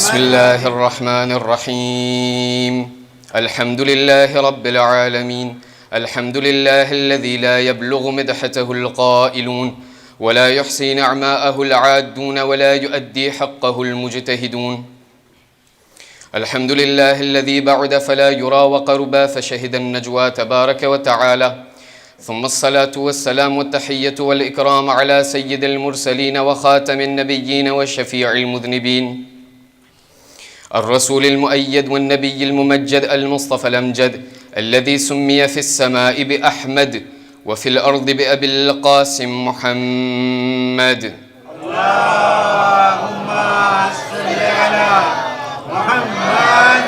بسم الله الرحمن الرحيم الحمد لله رب العالمين الحمد لله الذي لا يبلغ مدحته القائلون ولا يحصي نعماءه العادون ولا يؤدي حقه المجتهدون الحمد لله الذي بعد فلا يرى وقربا فشهد النجوى تبارك وتعالى ثم الصلاة والسلام والتحية والإكرام على سيد المرسلين وخاتم النبيين وشفيع المذنبين الرسول المؤيد والنبي الممجد المصطفى الأمجد الذي سمي في السماء بأحمد وفي الأرض بأبي القاسم محمد اللهم صل على محمد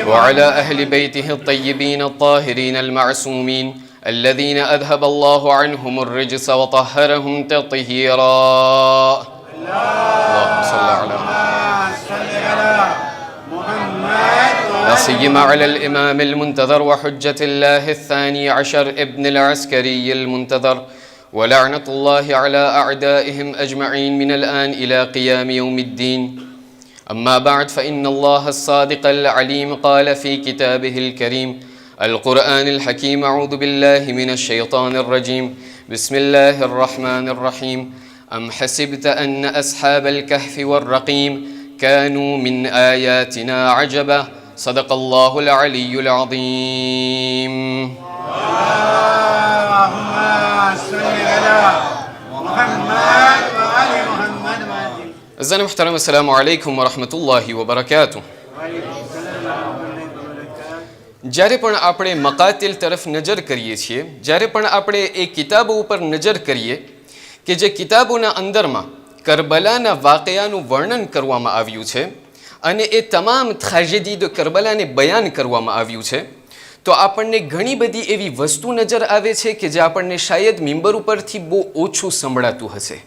وعلى أهل بيته الطيبين الطاهرين المعصومين الذين أذهب الله عنهم الرجس وطهرهم تطهيرا اللهم صل على لا سيما على الإمام المنتظر وحجة الله الثاني عشر ابن العسكري المنتظر ولعنة الله على أعدائهم أجمعين من الآن إلى قيام يوم الدين أما بعد فإن الله الصادق العليم قال في كتابه الكريم القرآن الحكيم أعوذ بالله من الشيطان الرجيم بسم الله الرحمن الرحيم أم حسبت أن أصحاب الكهف والرقيم كانوا من آياتنا عجبا صدق الله العلي العظيم اللهم صل على محمد وآل محمد أعزائي المحترم السلام عليكم ورحمة الله وبركاته જ્યારે પણ આપણે મકાતિલ તરફ નજર કરીએ છીએ, જ્યારે પણ આપણે એ કિતાબો ઉપર નજર કરીએ કે જે કિતાબોના અંદરમાં કરબલાના વાકયાનું વર્ણન કરવામાં આવ્યું છે અને એ તમામ ટ્રેજેડી કરબલાને બયાન કરવામાં આવ્યું છે, તો આપણને ઘણી બધી એવી વસ્તુ નજર આવે છે કે જે આપણને શાયદ મિંબર ઉપરથી બહુ ઓછું સંભળાતું હશે.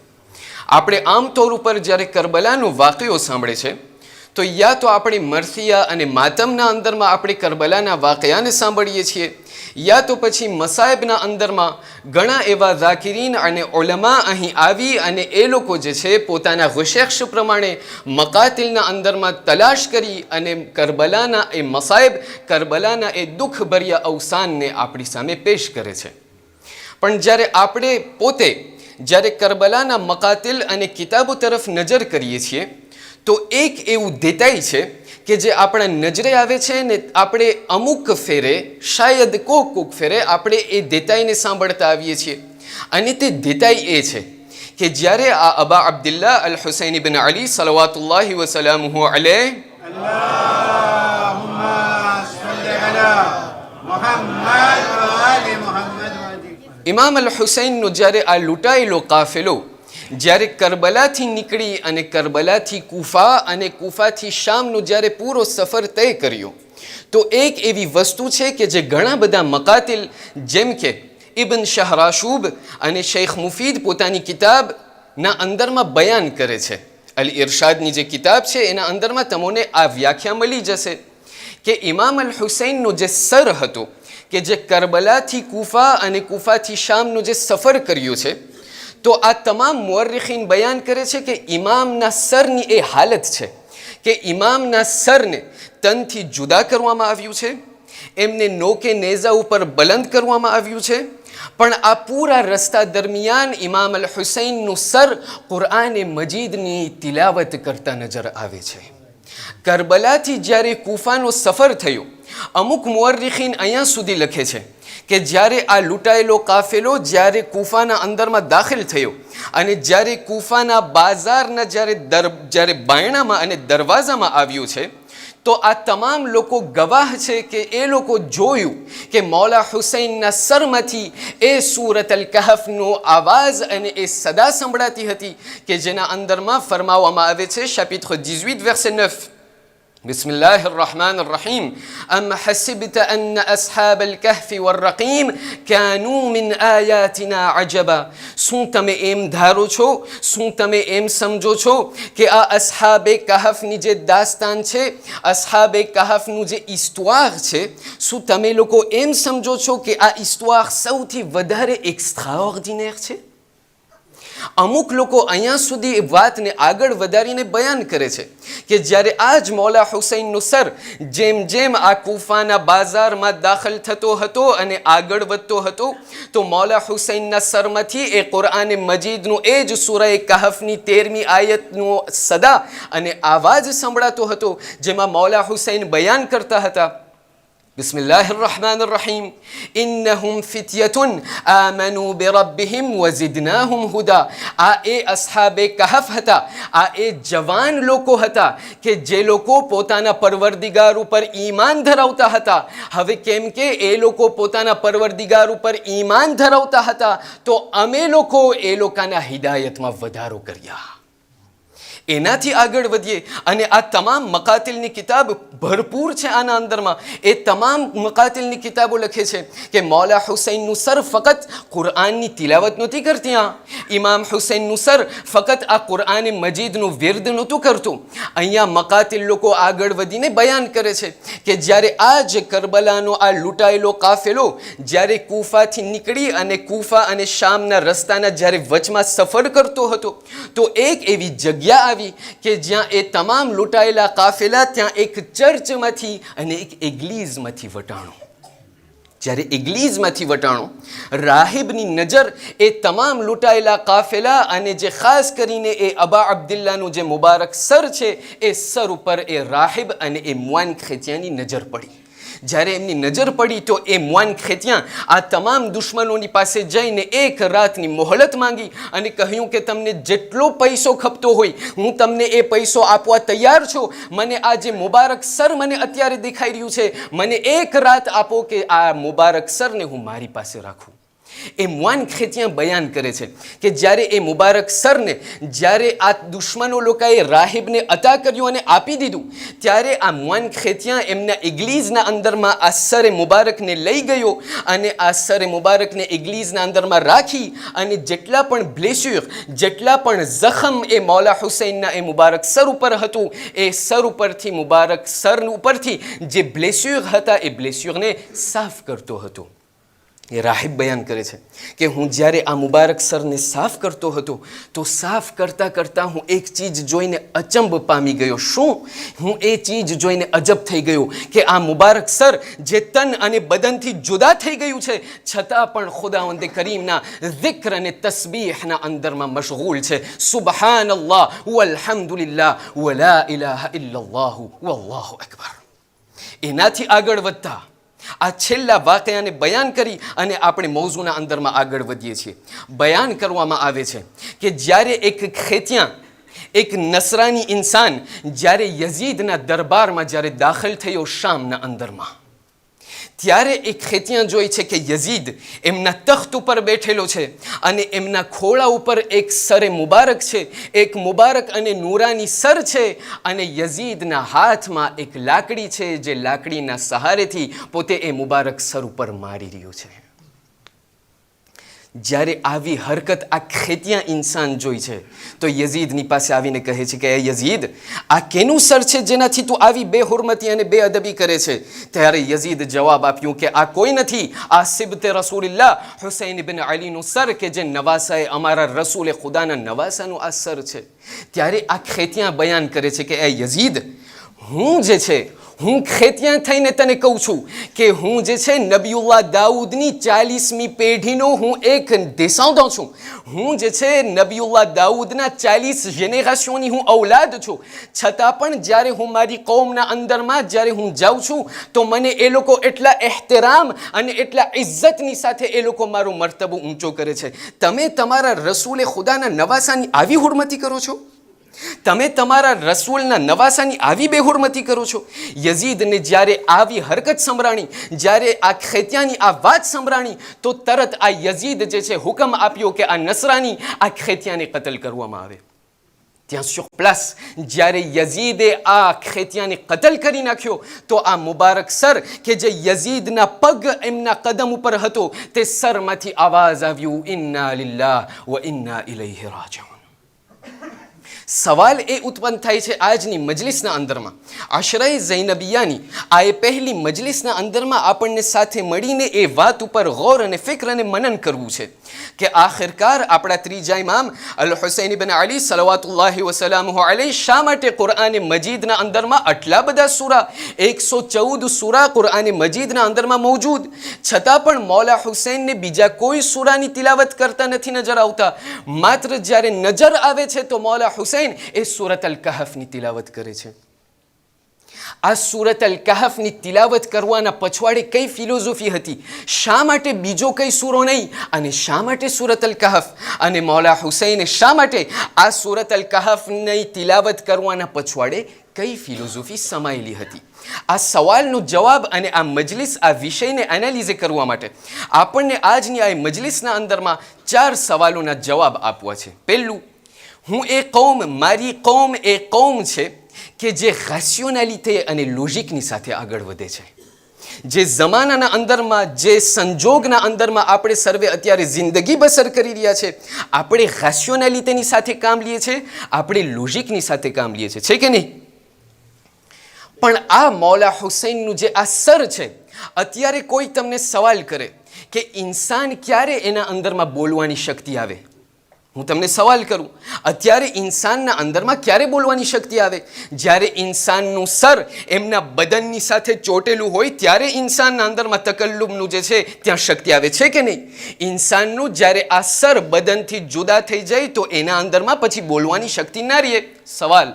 આપણે આમ તौर ઉપર જ્યારે કરબલાનો વાકયો સાંભળે છે તો યા તો આપણે મરસિયા અને માતમના અંદરમાં આપણે કરબલાના વાકયાને સાંભળીએ છીએ, યા તો પછી મસાયબના અંદરમાં ઘણા એવા ઝાકિરીન અને ઉલમા અહીં આવી અને એ લોકો જે છે પોતાના રિસર્ચ પ્રમાણે મકાતિલના અંદરમાં તલાશ કરી અને કરબલાના એ મસાયબ, કરબલાના એ દુઃખભર્યા અવસાનને આપણી સામે પેશ કરે છે. પણ જ્યારે આપણે પોતે જ્યારે કરબલાના મકાતિલ અને કિતાબો તરફ નજર કરીએ છીએ તો એક એવું દેતાઈ છે કે જે આપણા નજરે આવે છે ને આપણે અમુક ફેરે શાયદ કોક ફેરે આપણે એ દેતાઈને સાંભળતા આવીએ છીએ. અને તે દેતાઈ એ છે કે જ્યારે આ અબા અબ્દુલ્લાહ અલ હુસૈન ઇબ્ન અલી સલવાતુલ્લાહી વસલામુહુ અલૈહ اللهم صل على محمد وآل محمد ઇમામ અલ હુસૈનનો જ્યારે આ લૂંટાયેલો કાફેલો જ્યારે કરબલાથી નીકળી અને કરબલાથી કૂફા અને કૂફાથી શામનો જ્યારે પૂરો સફર તય કર્યો તો એક એવી વસ્તુ છે કે જે ઘણા બધા મકાતિલ જેમ કે ઇબ્ન શાહરાશૂબ અને શેખ મુફીદ પોતાની કિતાબના અંદરમાં બયાન કરે છે. અલ ઇરશાદની જે કિતાબ છે એના અંદરમાં તમને આ વ્યાખ્યા મળી જશે કે ઇમામ અલ હુસૈનનો જે સર હતો કે જે કરબલાથી કૂફા અને કૂફાથી શામનો જે સફર કર્યો છે તો આ તમામ મુઅર્રિખીન બયાન કરે છે કે ઇમામના સરની એ હાલત છે કે ઇમામના સરને તનથી જુદા કરવામાં આવ્યું છે, એમને નોકે નેઝા ઉપર બલંદ કરવામાં આવ્યું છે, પણ આ પૂરા રસ્તા દરમિયાન ઇમામ અલ હુસૈનનું સર કુરઆને મજીદની તિલાવત કરતા નજર આવે છે. કરબલાથી જ્યારે કૂફાનો સફર થયો, અમુક મુઅર્રિખીન અહીંયા સુધી લખે છે કે જ્યારે આ લૂંટાયેલો કાફેલો જ્યારે કૂફાના અંદરમાં દાખલ થયો અને જ્યારે કૂફાના બાજારના જ્યારે બાયણામાં અને દરવાજામાં આવ્યું છે તો આ તમામ લોકો ગવાહ છે કે એ લોકો જોયું કે મૌલા હુસૈનના સરમાંથી એ સૂરત અલ કહફનો આવાજ અને એ સદા સંભળાતી હતી કે જેના અંદરમાં ફરમાવવામાં આવે છે chapitre 18 verset 9 بسم الله الرحمن الرحيم أم حسبت أن أصحاب الكهف والرقيم كانوا من آياتنا عجبا શું તમે એમ ધારો છો, શું તમે એમ સમજો છો કે આ અસ્હાબે કહફની જે દાસ્તાન છે, અસ્હાબે કહફનું જે ઇસ્તુઆર છે, શું તમે લોકો એમ સમજો છો કે આ ઇસ્તુઆર સૌથી વધારે એક્સ્ટ્રાઓર્ડિનેર છે? અમુક લોકો અહીંયા સુધી એ વાતને આગળ વધારીને બયાન કરે છે કે જ્યારે આ જ મૌલા હુસૈનનો સર જેમ જેમ આ કૂફાના બાજારમાં દાખલ થતો હતો અને આગળ વધતો હતો તો મૌલા હુસૈનના સરમાંથી એ કુરઆન મજીદનું એ જ સૂરા કહફની 13મી આયતનો સદા અને આવાજ સંભળાતો હતો, જેમાં મૌલા હુસૈન બયાન કરતા હતા, بسم الله الرحمن الرحيم إنهم فتية آمنوا بربهم وزدناهم هدى. આ એ અસ્હાબે કહફ હતા, આ એ જવાન લોકો હતા કે જે લોકો પોતાના પરવરદિગાર ઉપર ઈમાન ધરાવતા હતા. હવે કેમ કે એ લોકો પોતાના પરવરદિગાર ઉપર ઈમાન ધરાવતા હતા તો અમે લોકો એ લોકોના હિદાયતમાં વધારો કર્યા. એનાથી આગળ વધીએ અને આ તમામ મકાતિલની કિતાબ ભરપૂર છે આના અંદરમાં. એ તમામ મકાતિલની કિતાબો લખે છે કે મૌલા હુસૈનનું સર ફક્ત કુરઆનની તિલાવત નહોતી કરતી, ઇમામ હુસૈનનું સર ફક્ત આ કુરઆન મજીદનું વિર્દ નહોતું કરતું. અહીંયા મકાતિલ લોકો આગળ વધીને બયાન કરે છે કે જ્યારે આ જ કરબલાનો આ લૂંટાયેલો કાફેલો જ્યારે કૂફાથી નીકળી અને કૂફા અને શામના રસ્તાના જ્યારે વચમાં સફર કરતો હતો તો એક એવી જગ્યા કે જ્યાં એ તમામ લૂંટાયેલા કાફેલા ત્યાં એક ચર્ચમાંથી અને એક એગ્લીઝમાંથી વટાણો. જ્યારે એગ્લીઝમાંથી વટાણો, રાહિબની નજર એ તમામ લૂંટાયેલા કાફેલા અને જે ખાસ કરીને એ અબા અબ્દુલ્લાનું જે મુબારક સર છે એ સર ઉપર એ રાહિબ અને એ મુઆન ખેતિયાની નજર પડી. જ્યારે એમની નજર પડી તો એ મુઆન ખેતિયા આ તમામ દુશ્મનોની પાસે જઈને એક રાતની મોહલત માંગી અને કહ્યું કે તમને જેટલો પૈસો ખપતો હોય હું તમને એ પૈસો આપવા તૈયાર છું. મને આ જે મુબારક સર મને અત્યારે દેખાઈ રહ્યું છે, મને એક રાત આપો કે આ મુબારક સરને હું મારી પાસે રાખું. એ મુઆન ખેતિયા બયાન કરે છે કે જ્યારે એ મુબારક સરને જ્યારે આ દુશ્મનો લોકોએ રાહિબને અતા કર્યું અને આપી દીધું ત્યારે આ મુઆન ખેતિયા એમના ઇગ્લીઝના અંદરમાં આ સરે મુબારકને લઈ ગયો અને આ સરે મુબારકને ઇગ્લીઝના અંદરમાં રાખી અને જેટલા પણ બ્લેસ્યુર, જેટલા પણ જખમ એ મૌલા હુસૈનના એ મુબારક સર ઉપર હતું એ સર ઉપરથી મુબારક સર ઉપરથી જે બ્લેસ્યુર હતા એ બ્લેસ્યુરને સાફ કરતો હતો. એ રાહિબ બયાન કરે છે કે હું જ્યારે આ મુબારક સરને સાફ કરતો હતો તો સાફ કરતાં કરતાં હું એક ચીજ જોઈને અચંબ પામી ગયો. શું? હું એ ચીજ જોઈને અજબ થઈ ગયો કે આ મુબારક સર જે તન અને બદનથી જુદા થઈ ગયું છે છતાં પણ ખુદાવંદે કરીમના zikr અને તસ્બીહના અંદરમાં મશગુલ છે. સુબહાનલ્લાહ વલ્હમ્દુલિલ્લાહ વલા ઇલાહા ઇલ્લલ્લાહ વલ્લાહુ અકબર. એનાથી આગળ વધતા આ છેલ્લા વાકયાને બયાન કરી અને આપણે મૌઝૂના અંદરમાં આગળ વધીએ છીએ. બયાન કરવામાં આવે છે કે જ્યારે એક ખેતિયા, એક નસરાની ઇન્સાન જ્યારે યઝીદના દરબારમાં જ્યારે દાખલ થયો શામના અંદરમાં, ત્યારે એક ખેતિયા જોઈ છે કે યઝીદ એમના તખ્ત ઉપર બેઠેલો છે અને એમના ખોળા ઉપર એક સરે મુબારક છે, એક મુબારક અને નૂરાની સર છે અને યઝીદના હાથમાં એક લાકડી છે જે લાકડીના સહારેથી પોતે એ મુબારક સર ઉપર મારી રહ્યો છે. જ્યારે આવી હરકત આ ખેતિયા ઇન્સાન જોઈ છે તો યઝીદની પાસે આવીને કહે છે કે એ યઝીદ, આ કેનું સર છે જેનાથી તું આવી બેહુરમતી અને બેઅદબી કરે છે? ત્યારે યઝીદ જવાબ આપ્યું કે આ કોઈ નથી, આ સિબતે રસૂલિલ્લાહ હુસૈન ઇબ્ન અલીનું સર કે જે નવાસાએ અમારા રસૂલે ખુદાના નવાસાનું આ સર છે. ત્યારે આ ખેતિયા બયાન કરે છે કે એ યઝીદ, હું જે છે હું ખેતિયા થઈને તને કહું છું કે હું જે છે નબીઉલ્લાહ દાઉદની 40મી પેઢીનો હું એક દેસાઉદો છું. હું જે છે નબીઉલ્લાહ દાઉદના 40 જેનેરેશનની હું ઔલાદ છું. છતાં પણ જ્યારે હું મારી કૌમના અંદરમાં જ્યારે હું જાઉં છું તો મને એ લોકો એટલા એહતરામ અને એટલા ઇજ્જતની સાથે એ લોકો મારો મર્તબો ઊંચો કરે છે. તમે તમારા રસૂલે ખુદાના નવાસાની આવી હુરમતી કરો છો? તમે તમારા રસૂલના નવાસાની આવી બેહુરમતી કરો છો? યઝીદને જ્યારે આવી હરકત સંભળાણી, જ્યારે આ ખેતિયાની આ વાત સંભળાણી તો તરત આ યઝીદ જે છે હુકમ આપ્યો કે આ નસરાની આ ખેતિયાને કતલ કરવામાં આવે. ત્યાં સુખ પ્લસ જ્યારે યઝીદે આ ખેતિયાને કતલ કરી નાખ્યો તો આ મુબારક સર કે જે યઝીદના પગ એમના કદમ ઉપર હતો તે સરમાંથી આવાજ આવ્યું, ઇન્ના લિલ્લાહ વ ઇન્ના ઇલૈહિ રાજિઉન. સવાલ એ ઉત્પન્ન થાય છે આજની મજલિસના અંદરમાં, આશરાએ ઝૈનબિયાની આ એ પહેલી મજલિસના અંદરમાં આપણને સાથે મળીને એ વાત ઉપર ગૌર અને ફિક્ર અને મનન કરવું છે કે આખિરકાર આપણા ત્રીજા ઇમામ અલ હુસૈન ઇબ્ન અલી સલવાતુલ્લાહિ વસલામુહુ અલૈહ શા માટે કુરઆન મજીદના અંદરમાં આટલા બધા સૂરા 114 સૂરા કુરઆન મજીદના અંદરમાં મોજૂદ છતાં પણ મૌલા હુસૈનને બીજા કોઈ સૂરાની તિલાવત કરતા નથી નજર આવતા. માત્ર જ્યારે નજર આવે છે તો મૌલા હુસૈન એ સૂરત અલ કહફની તિલાવત કરે છે. આ સૂરત અલ કહફની તિલાવત કરવાના પછવાડે કઈ ફિલોસોફી હતી? શા માટે બીજો કઈ સૂરો નહીં અને શા માટે સૂરત અલ કહફ? અને મૌલા હુસૈને શા માટે આ સૂરત અલ કહફની તિલાવત કરવાના પછવાડે કઈ ફિલોસોફી સમાયેલી હતી? આ સવાલનો જવાબ અને આ મજલિસ આ વિષયને એનાલિઝ કરવા માટે આપણને આજની આ મજલિસના અંદરમાં 4 સવાલોના જવાબ આપવા છે. પહેલું, હું એ કૌમ, મારી કૌમ એ કૌમ છે કે જે રેશિયોનાલિટી અને લોજિકની સાથે આગળ વધે છે. જે જમાનાના અંદરમાં, જે સંજોગના અંદરમાં આપણે સર્વે અત્યારે જિંદગી બસર કરી રહ્યા છે, આપણે રેશિયોનાલિટીની સાથે કામ લઈએ છીએ, આપણે લોજિકની સાથે કામ લઈએ છીએ, છે કે નહીં? પણ આ મૌલા હુસૈનનું જે આ સર છે, અત્યારે કોઈ તમને સવાલ કરે કે ઇન્સાન ક્યારે એના અંદરમાં બોલવાની શક્તિ આવે? હું તમને સવાલ કરું, અત્યારે ઇન્સાનના અંદરમાં ક્યારે બોલવાની શક્તિ આવે? જ્યારે ઇન્સાનનું સર એમના બદનની સાથે ચોટેલું હોય ત્યારે ઇન્સાનના અંદરમાં તકલ્લુમનું જે છે ત્યાં શક્તિ આવે, છે કે નહીં? ઇન્સાનનું જ્યારે આ સર બદનથી જુદા થઈ જાય તો એના અંદરમાં પછી બોલવાની શક્તિ ના રહે. સવાલ,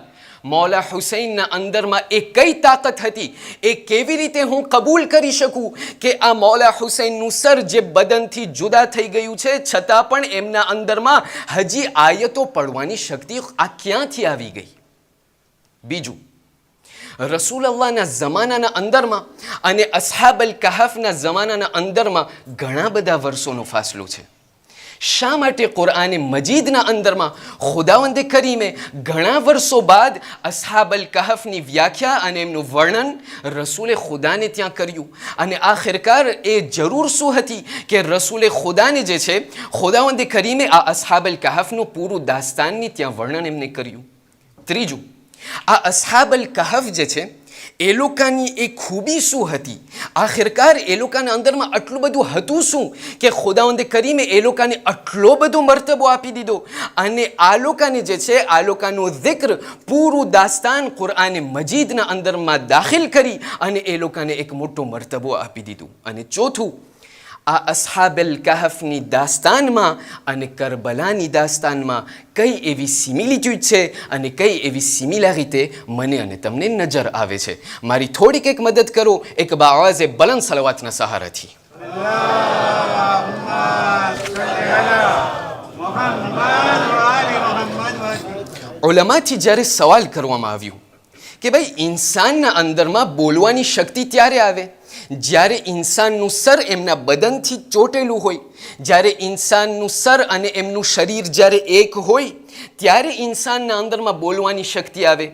મૌલા હુસૈનના અંદરમાં એ કઈ તાકાત હતી? એ કેવી રીતે હું કબૂલ કરી શકું કે આ મૌલા હુસૈનનું સર જે બદનથી જુદા થઈ ગયું છે છતાં પણ એમના અંદરમાં હજી આયતો પડવાની શક્તિ આ ક્યાંથી આવી ગઈ? બીજું, રસૂલલ્લાહના જમાનાના અંદરમાં અને અસ્હાબ અલ કહફના જમાનાના અંદરમાં ઘણા બધા વર્ષોનો ફાસલો છે. શા માટે કુરઆન મજીદના અંદરમાં ખુદાવંદે કરીમે ઘણા વર્ષો બાદ અસ્હાબ અલ કહફની વ્યાખ્યા અને એમનું વર્ણન રસૂલે ખુદાને ત્યાં કર્યું? અને આખિરકાર એ જરૂર શું હતી કે રસૂલે ખુદાને જે છે ખુદાવંદે કરીમે આ અસ્હાબ અલ કહફનું પૂરું દાસ્તાનની ત્યાં વર્ણન એમને કર્યું. ત્રીજું, આ અસ્હાબ અલ કહફ જે છે એ લોકોની એ ખૂબી શું હતી? આખિરકાર એ લોકોના અંદરમાં આટલું બધું હતું શું કે ખુદાવંદે કરીમે એ લોકોને આટલો બધો મર્તબો આપી દીધો? અને આ લોકોને જે છે આ લોકોનું zikr પૂરું દાસ્તાન કુરઆન મજીદના અંદરમાં દાખિલ કરી અને એ લોકોને એક મોટો મર્તબો આપી દીધું. અને ચોથું, આ અસ્હાબ અલ કહફની દાસ્તાનમાં અને કરબલાની દાસ્તાનમાં કઈ એવી સિમિલિટ્યુડ છે અને કઈ એવી સિમિલારિટી મને અને તમને નજર આવે છે? મારી થોડીક એક મદદ કરો એક બાવાઝે બલંદ સલવાતના સહારાથી. ઉલમાથી જ્યારે સવાલ કરવામાં આવ્યું કે ભાઈ ઇન્સાનના અંદરમાં બોલવાની શક્તિ ત્યારે આવે જ્યારે ઇન્સાનનું સર એમના બદનથી ચોટેલું હોય, જ્યારે ઇન્સાનનું સર અને એમનું શરીર જ્યારે એક હોય ત્યારે ઇન્સાનના અંદરમાં બોલવાની શક્તિ આવે.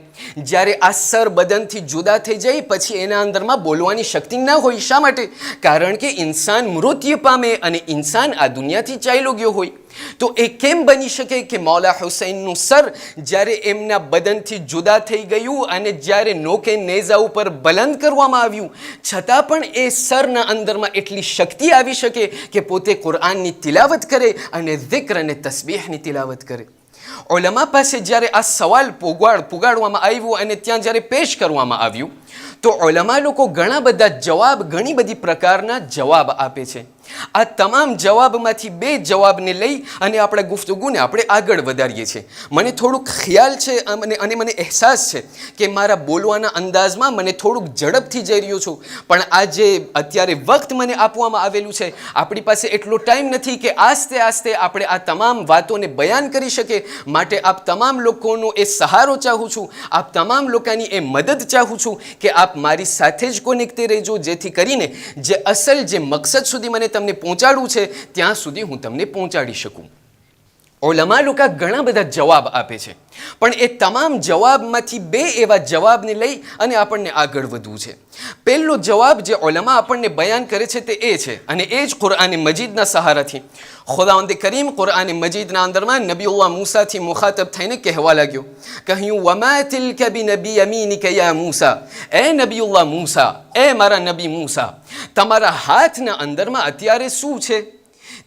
જ્યારે આ સર બદનથી જુદા થઈ જાય પછી એના અંદરમાં બોલવાની શક્તિ ના હોય. શા માટે? કારણ કે ઇન્સાન મૃત્યુ પામે અને ઇન્સાન આ દુનિયાથી ચાલ્યો ગયો હોય. તો એ કેમ બની શકે કે મૌલા હુસૈનનું સર જ્યારે એમના બદનથી જુદા થઈ ગયું અને જ્યારે નોકે નેઝા ઉપર બલંદ કરવામાં આવ્યું છતાં પણ એ સરના અંદરમાં એટલી શક્તિ આવી શકે કે પોતે કુરઆનની તિલાવત કરે અને zikr અને તસ્બીહની તિલાવત કરે? ઉલમા પાસે જ્યારે આ સવાલ પુગાડવામાં આવ્યું અને ત્યાં જ્યારે પેશ કરવામાં આવ્યું તો ઉલમા લોકો ઘણા બધા જવાબ, ઘણી બધી પ્રકારના જવાબ આપે છે. આ તમામ જવાબમાંથી 2 જવાબને લઈ અને આપણે ગુફ્તગુને આપણે આગળ વધારીએ છીએ. મને થોડુંક ખ્યાલ છે અને મને અહેસાસ છે કે મારા બોલવાના અંદાજમાં મને થોડુંક ઝડપથી જઈ રહ્યો છું, પણ આ જે અત્યારે વખત મને આપવામાં આવેલું છે આપણી પાસે એટલો ટાઈમ નથી કે આસ્તે આસ્તે આપણે આ તમામ વાતોને બયાન કરી શકીએ. માટે આપ તમામ લોકોનો એ સહારો ચાહું છું, આપ તમામ લોકોની એ મદદ ચાહું છું કે આપ મારી સાથે જ કોનેક્ટે રહેજો જેથી કરીને જે અસલ જે મકસદ સુધી મને તમને પહોંચાડવું છે ત્યાં સુધી હું તમને પહોંચાડી શકું. ઉલમા લોકો ઘણા બધા જવાબ આપે છે પણ એ તમામ જવાબમાંથી 2 એવા જવાબને લઈ અને આપણને આગળ વધવું છે. પહેલો જવાબ જે ઉલમા આપણને બયાન કરે છે તે એ છે અને એ જ કુરઆન મજીદના સહારાથી ખુદાવંદ કરીમ કુરઆન મજીદના અંદરમાં નબીઉલ્લાહ મૂસાથી મુખાતબ થઈને કહેવા લાગ્યો, કહ્યું વમા તિલ્કા બિનબી યમીનિકા યા મૂસા, એ નબીઉલ્લાહ મૂસા, એ મારા નબી મૂસા, તમારા હાથના અંદરમાં અત્યારે શું છે?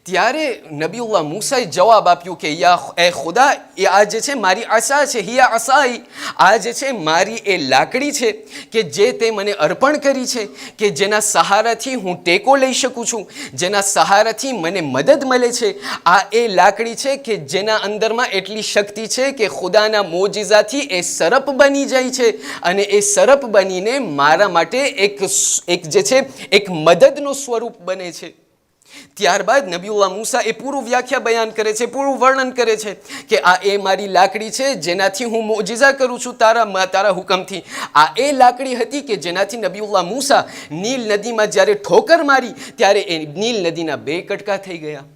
ત્યારે નબીઉલ્લાહ મૂસાએ જવાબ આપ્યો કે યા એ ખુદા, એ આ જે છે મારી આશા છે, હિયા આશાઈ, આ જે છે મારી એ લાકડી છે કે જે તે મને અર્પણ કરી છે, કે જેના સહારાથી હું ટેકો લઈ શકું છું, જેના સહારાથી મને મદદ મળે છે. આ એ લાકડી છે કે જેના અંદરમાં એટલી શક્તિ છે કે ખુદાના મોજિઝાથી એ સરપ બની જાય છે અને એ સરપ બનીને મારા માટે એક જે છે એક મદદનું સ્વરૂપ બને છે. ત્યારબાદ નબીઉલ્લાહ મૂસા એ પૂરું વ્યાખ્યા બયાન કરે છે, પૂરું વર્ણન કરે છે કે આ એ મારી લાકડી છે જેનાથી હું મોજિઝા કરું છું તારા હુકમથી. આ એ લાકડી હતી કે જેનાથી નબીઉલ્લાહ મૂસા નીલ નદીમાં જ્યારે ઠોકર મારી ત્યારે એ નીલ નદીના 2 કટકા થઈ ગયા.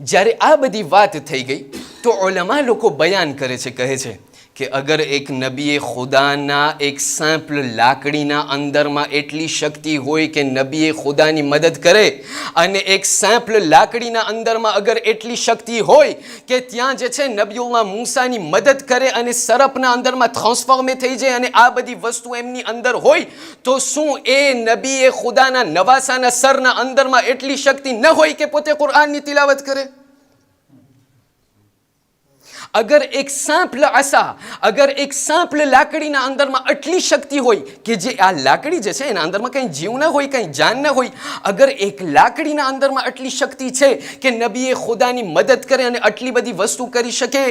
જ્યારે આ બધી વાત થઈ ગઈ તો ઉલમા લોકો બયાન કરે છે, કહે છે કે અગર એક નબીએ ખુદાના એક સિમ્પલ લાકડીના અંદરમાં એટલી શક્તિ હોય કે નબીએ ખુદાની મદદ કરે, અને એક સિમ્પલ લાકડીના અંદરમાં અગર એટલી શક્તિ હોય કે ત્યાં જે છે નબીઉલ્લાહ મૂસાની મદદ કરે અને સરપના અંદરમાં ટ્રાન્સફોર્મે થઈ જાય અને આ બધી વસ્તુ એમની અંદર હોય, તો શું એ નબીએ ખુદાના નવાસાના સરના અંદરમાં એટલી શક્તિ ન હોય કે પોતે કુરાનની તિલાવત કરે? અગર એક સિમ્પલ આશા, અગર એક સિમ્પલ લાકડીના અંદરમાં આટલી શક્તિ હોય કે જે આ લાકડી જે છે એના અંદરમાં કંઈ જીવ ન હોય, કંઈ જાન ન હોય, અગર એક લાકડીના અંદરમાં આટલી શક્તિ છે કે નબીએ ખુદાની મદદ કરે અને આટલી બધી વસ્તુ કરી શકે,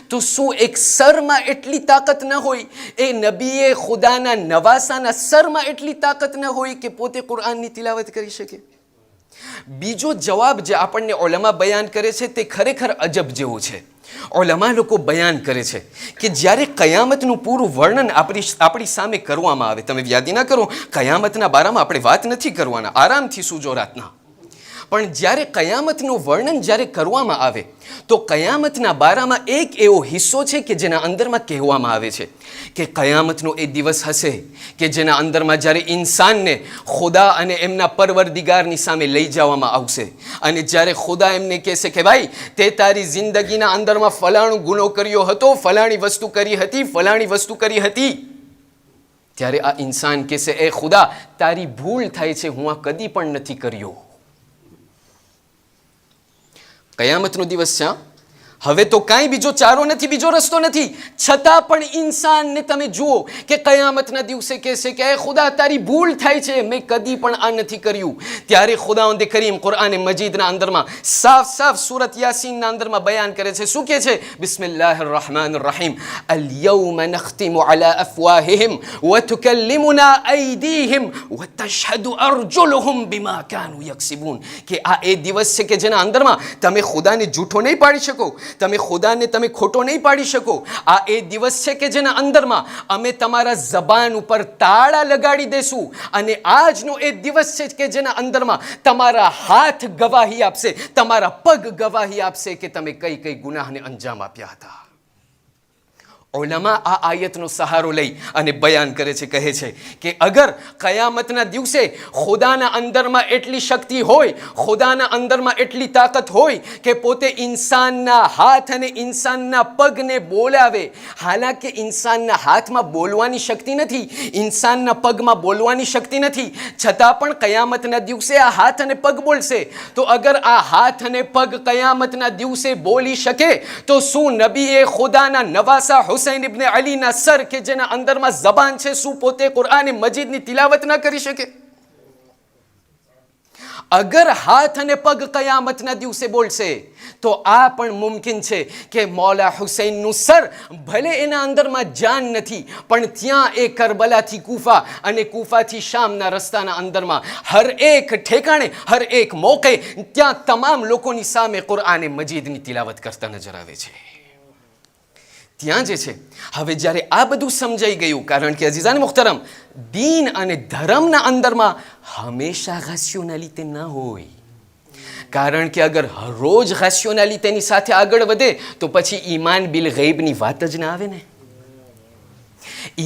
તો શું એક સરમાં એટલી તાકાત ન હોય, એ નબીએ ખુદાના નવાસાના સરમાં એટલી તાકાત ન હોય કે પોતે કુરાનની તિલાવત કરી શકે? બીજો જવાબ જે આપણને ઉલમા બયાન કરે છે તે ખરેખર અજબ જેવો છે. ઉલમા લોકો બયાન કરે છે કે જ્યારે કયામતનું પૂરું વર્ણન આપણી સામે કરવામાં આવે, તમે યાદ ના કરો, કયામતના બારામાં આપણે વાત નથી કરવાના, આરામથી સૂજો રાતના, પણ જ્યારે કયામતનું વર્ણન જ્યારે કરવામાં આવે તો કયામતના બારામાં એક એવો હિસ્સો છે કે જેના અંદરમાં કહેવામાં આવે છે કે કયામતનો એ દિવસ હશે કે જેના અંદરમાં જ્યારે ઇન્સાનને ખુદા અને એમના પરવરદિગારની સામે લઈ જવામાં આવશે, અને જ્યારે ખુદા એમને કહેશે કે ભાઈ તે તારી જિંદગીના અંદરમાં ફલાણું ગુનો કર્યો હતો, ફલાણી વસ્તુ કરી હતી, ફલાણી વસ્તુ કરી હતી, ત્યારે આ ઇન્સાન કહેશે એ ખુદા તારી ભૂલ થાય છે, હું આ કદી પણ નથી કર્યો. કયામતનો દિવસ છે. હવે તો કાંઈ બીજો ચારો નથી, બીજો રસ્તો નથી, છતાં પણ ઇન્સાનને તમે જુઓ કે કયામતના દિવસે કહેશે કે એ ખુદા તારી ભૂલ થાય છે, મેં કદી પણ આ નથી કર્યું. ત્યારે ખુદાવંદ કરીમ કુરાન મજીદના અંદરમાં સાફ સાફ સુરત યાસીનના અંદરમાં બયાન કરે છે. શું કહે છે? બિસ્મિલ્લાહિર રહમાનિર રહીમ, અલ યૌમ નખ્તિમુ અલા અફવાહિહિમ વ તુકલ્લિમુના અયદીહિમ વ તશહદુ અરજુલુહુમ બિમા કાનુ યક્સિબૂન. કે આ એ દિવસ છે કે જેના અંદરમાં તમે ખુદાને જૂઠો નહીં પાડી શકો, તમે ખુદાને તમે ખોટો નહીં પાડી શકો. આ એ દિવસ છે કે જેના અંદરમાં અમે તમારા જબાન ઉપર તાળા લગાડી દેશું, અને આજનો એ દિવસ છે કે જેના અંદરમાં તમારા હાથ ગવાહી આપશે, તમારા પગ ગવાહી આપશે કે તમે કઈ કઈ ગુનાહને અંજામ આપ્યા હતા. ઉલમા આ આયતનો સહારો લઈ અને બયાન કરે છે, કહે છે કે અગર કયામતના દિવસે ખુદાના અંદરમાં એટલી શક્તિ હોય, ખુદાના અંદરમાં એટલી તાકાત હોય કે પોતે ઇન્સાનના હાથ અને ઇન્સાનના પગને બોલાવે, હાલાકે ઇન્સાનના હાથમાં બોલવાની શક્તિ નથી, ઇન્સાનના પગમાં બોલવાની શક્તિ નથી, છતાં પણ કયામતના દિવસે આ હાથ અને પગ બોલશે. તો અગર આ હાથ અને પગ કયામતના દિવસે બોલી શકે તો શું નબીએ ખુદાના નવાસા હુસૈન ઇબ્ન અલીના સર કે જેના અંદરમાં જબાન છે, શું પોતે કુરાન મજીદની તિલાવત ન કરી શકે? અગર હાથ અને પગ કયામતના દિવસે બોલશે તો આ પણ મુમકિન છે કે મૌલા હુસૈનનું સર ભલે એના અંદરમાં જાન નથી, પણ ત્યાં એ કરબલાથી કૂફા અને કૂફાથી શામના રસ્તાના અંદરમાં હર એક ઠેકાણે, હર એક મોકે ત્યાં તમામ લોકોની સામે કુરાન મજીદની તિલાવત કરતા નજર આવે છે. ત્યાં જે છે હવે જ્યારે આ બધું સમજાઈ ગયું, કારણ કે અઝીઝાન મુખ્તરમ, દીન અને ધર્મના અંદરમાં હંમેશા રેશિયોનાલિટી ન હોય, કારણ કે અગર રોજ રેશિયોનાલિટીની સાથે આગળ વધે તો પછી ઈમાન બિલ ગૈબની વાત જ ના આવે ને.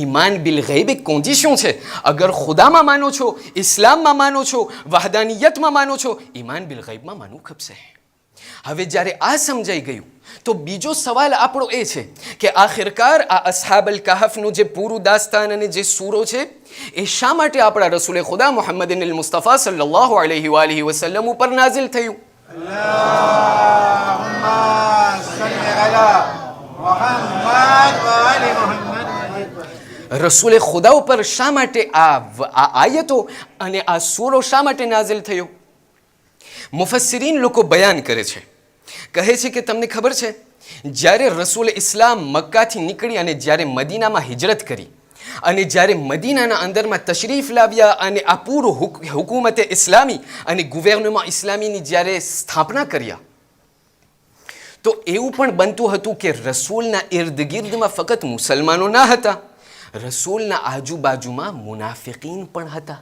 ઈમાન બિલ ગૈબ એક કન્ડિશન છે. અગર ખુદામાં માનો છો, ઇસ્લામમાં માનો છો, વહદાનિયતમાં માનો છો, ઈમાન બિલ ગૈબમાં માનવું ખપશે. હવે જ્યારે આ સમજાઈ ગયું તો બીજો સવાલ આપણો એ છે કે આખિરકાર આ અસ્હાબલ કહફનું જે પૂરું દાસ્તાન અને જે સૂરો છે એ શા માટે આપણા રસૂલે ખુદા મુહમ્મદ મુસ્તફા સલ્લલ્લાહુ અલૈહિ વસલ્લમ ઉપર નાઝિલ થયું? اللهم صل على محمد وآل محمد. રસૂલે ખુદા ઉપર શા માટે આ આયતો અને આ સૂરો શા માટે નાઝિલ થયો? મુફસ્સિરીન લોકો બયાન કરે છે, કહે છે કે તમને ખબર છે, જ્યારે રસૂલ ઇસ્લામ મક્કાથી નીકળી અને જ્યારે મદીનામાં હિજરત કરી અને જ્યારે મદીનાના અંદરમાં તશરીફ લાવ્યા અને આ પૂરું હુકુમતે ઇસ્લામી અને ગુવેર્નમાં ઇસ્લામીની જ્યારે સ્થાપના કર્યા, તો એવું પણ બનતું હતું કે રસૂલના ઇર્દ ગિર્દમાં ફક્ત મુસલમાનો ના હતા, રસૂલના આજુબાજુમાં મુનાફિકીન પણ હતા.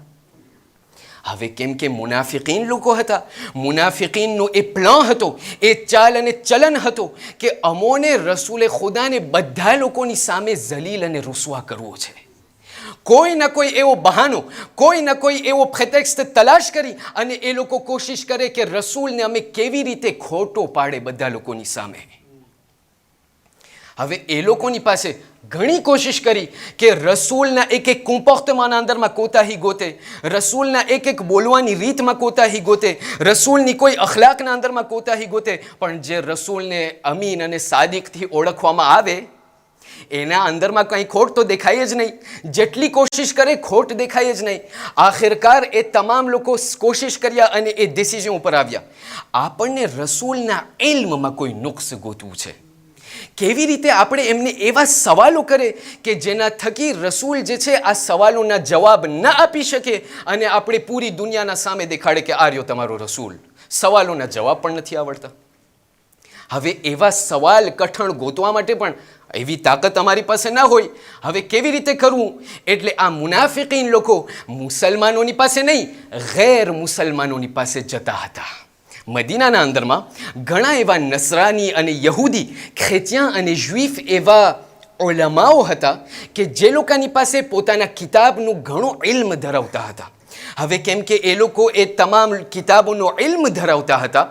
હવે કેમ કે મુનાફિકીન લોકો હતા, મુનાફિકીનનો એ પ્લાન હતો, એ ચાલ અને ચલન હતો કે અમોને રસૂલે ખુદાને બધા લોકોની સામે જલીલ અને રૂસવા કરવો છે. કોઈ ના કોઈ એવો બહાનો, કોઈ ના કોઈ એવો પ્રેટેક્સ્ટ તલાશ કરી અને એ લોકો કોશિશ કરે કે રસૂલને અમે કેવી રીતે ખોટો પાડે બધા લોકોની સામે. હવે એ લોકોની પાસે ઘણી કોશિશ કરી કે રસૂલના એક એક કમ્પોર્ટમેન્ટના અંદરમાં કોતાહી ગોતે, રસૂલના એક એક બોલવાની રીતમાં કોતાહી ગોતે, રસૂલની કોઈ અખલાકના અંદરમાં કોતાહી ગોતે, પણ જે રસૂલને અમીન અને સાદિકથી ઓળખવામાં આવે એના અંદરમાં કંઈ ખોટ તો દેખાય જ નહીં. જેટલી કોશિશ કરે ખોટ દેખાય જ નહીં. આખિરકાર એ તમામ લોકો કોશિશ કર્યા અને એ ડિસિઝન ઉપર આવ્યા, આપણને રસૂલના ઇલ્મમાં કોઈ નુક્સ ગોતવું છે. કેવી રીતે આપણે એમને એવા સવાલો કરે કે જેના થકી રસૂલ જે છે આ સવાલોના જવાબ ન આપી શકે અને આપણે પૂરી દુનિયાના સામે દેખાડે કે આ રહ્યો તમારો રસૂલ, સવાલોના જવાબ પણ નથી આવડતા. હવે એવા સવાલ કઠણ ગોતવા માટે પણ એવી તાકાત અમારી પાસે ના હોય. હવે કેવી રીતે કરવું? એટલે આ મુનાફિકીન લોકો મુસલમાનોની પાસે નહીં, ગેર મુસલમાનોની પાસે જતા હતા. મદીનાના અંદરમાં ઘણા એવા નસરાની અને યહૂદી, ખેતિયા અને જ્વીફ એવા ઉલમાઓ હતા કે જે લોકોની પાસે પોતાના કિતાબનું ઘણું ઇલ્મ ધરાવતા હતા. હવે કેમ કે એ લોકો એ તમામ કિતાબોનો ઇલ્મ ધરાવતા હતા,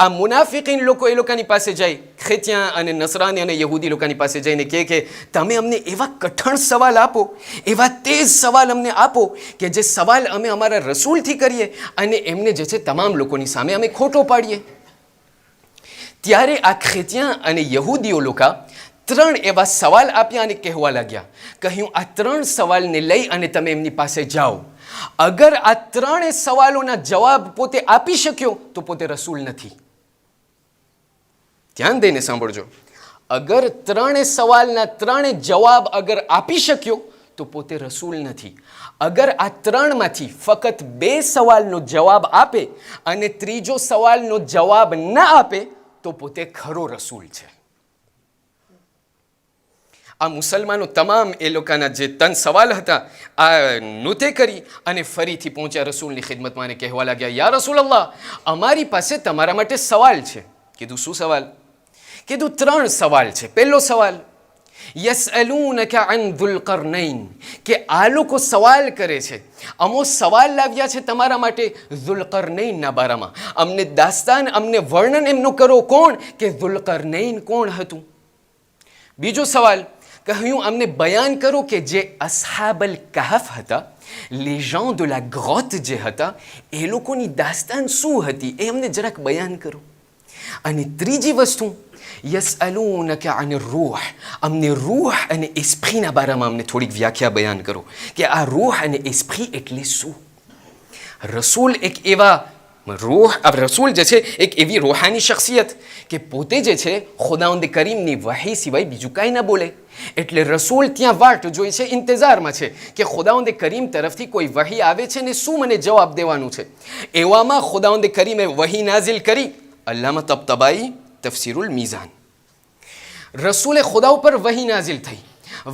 આ મુનાફિકીન લોકો એ લોકોની પાસે જાય, ખેતિયા અને નસરાની અને યહૂદી લોકોની પાસે જઈને કહે કે તમે અમને એવા કઠણ સવાલ આપો, એવા તેજ સવાલ અમને આપો કે જે સવાલ અમે અમારા રસૂલથી કરીએ અને એમને જે છે તમામ લોકોની સામે અમે ખોટો પાડીએ. ત્યારે આ ખેતિયા અને યહૂદીઓ લોકો 3 એવા સવાલ આપ્યા અને કહેવા લાગ્યા, કહ્યું આ 3 સવાલને લઈ અને તમે એમની પાસે જાઓ. અગર આ 3 સવાલોના જવાબ પોતે આપી શક્યો તો પોતે રસૂલ નથી. ધ્યાન દઈને સાંભળજો, અગર 3 સવાલના 3 જવાબ અગર આપી શક્યો તો પોતે રસૂલ નથી. અગર આ 3માંથી ફક્ત 2 સવાલનો જવાબ આપે અને ત્રીજો સવાલનો જવાબ ન આપે તો પોતે ખરો રસૂલ છે. આ મુસલમાનો તમામ એ લોકોના જે 3 સવાલ હતા આ નોતે કરી અને ફરીથી પહોંચ્યા રસૂલની ખિદમતમાં અને કહેવા લાગ્યા, યા રસૂલ અલ્લાહ, અમારી પાસે તમારા માટે સવાલ છે. કીધું શું સવાલ? કીધું 3 સવાલ છે. પહેલો સવાલ, યસઅલૂનકા અન ઝુલકરનૈન, કે આ લોકો સવાલ કરે છે, અમો સવાલ લાવ્યા છે તમારા માટે ઝુલકરનૈનના બારામાં, અમને દાસ્તાન, અમને વર્ણન એમનું કરો. કોણ? કે ઝુલકરનૈન કોણ હતું. બીજો સવાલ, કહ્યું અમને બયાન કરો કે જે અસ્હાબલ કહફ હતા, les gens de la grotte જે હતા, એ લોકોની દાસ્તાન શું હતી એ અમને જરાક બયાન કરો. અને ત્રીજી વસ્તુ, યસઅલૂનકા અન રૂહ, અમને રૂહ અને એસ્પ્રીના બારામાં અમને થોડીક વ્યાખ્યા બયાન કરો કે આ રૂહ અને એસ્પ્રી એટલે શું. રસૂલ એક એવા રસૂલ જે છે એક એવી રૂહાની શખ્સિયત કે પોતે જે છે ખુદાવંદ કરીમની વહી સિવાય બીજું કાંઈ ના બોલે. એટલે રસૂલ ત્યાં વાટ જોઈ છે, ઇંતજારમાં છે કે ખુદાવંદ કરીમ તરફથી કોઈ વહી આવે છે ને શું મને જવાબ દેવાનું છે. એવામાં ખુદાવંદ કરીમે વહી નાઝિલ કરી. અલ્લામા તબતબાઈ તફસીરુલ મીઝાન. રસૂલે ખુદા ઉપર વહી નાઝિલ થઈ,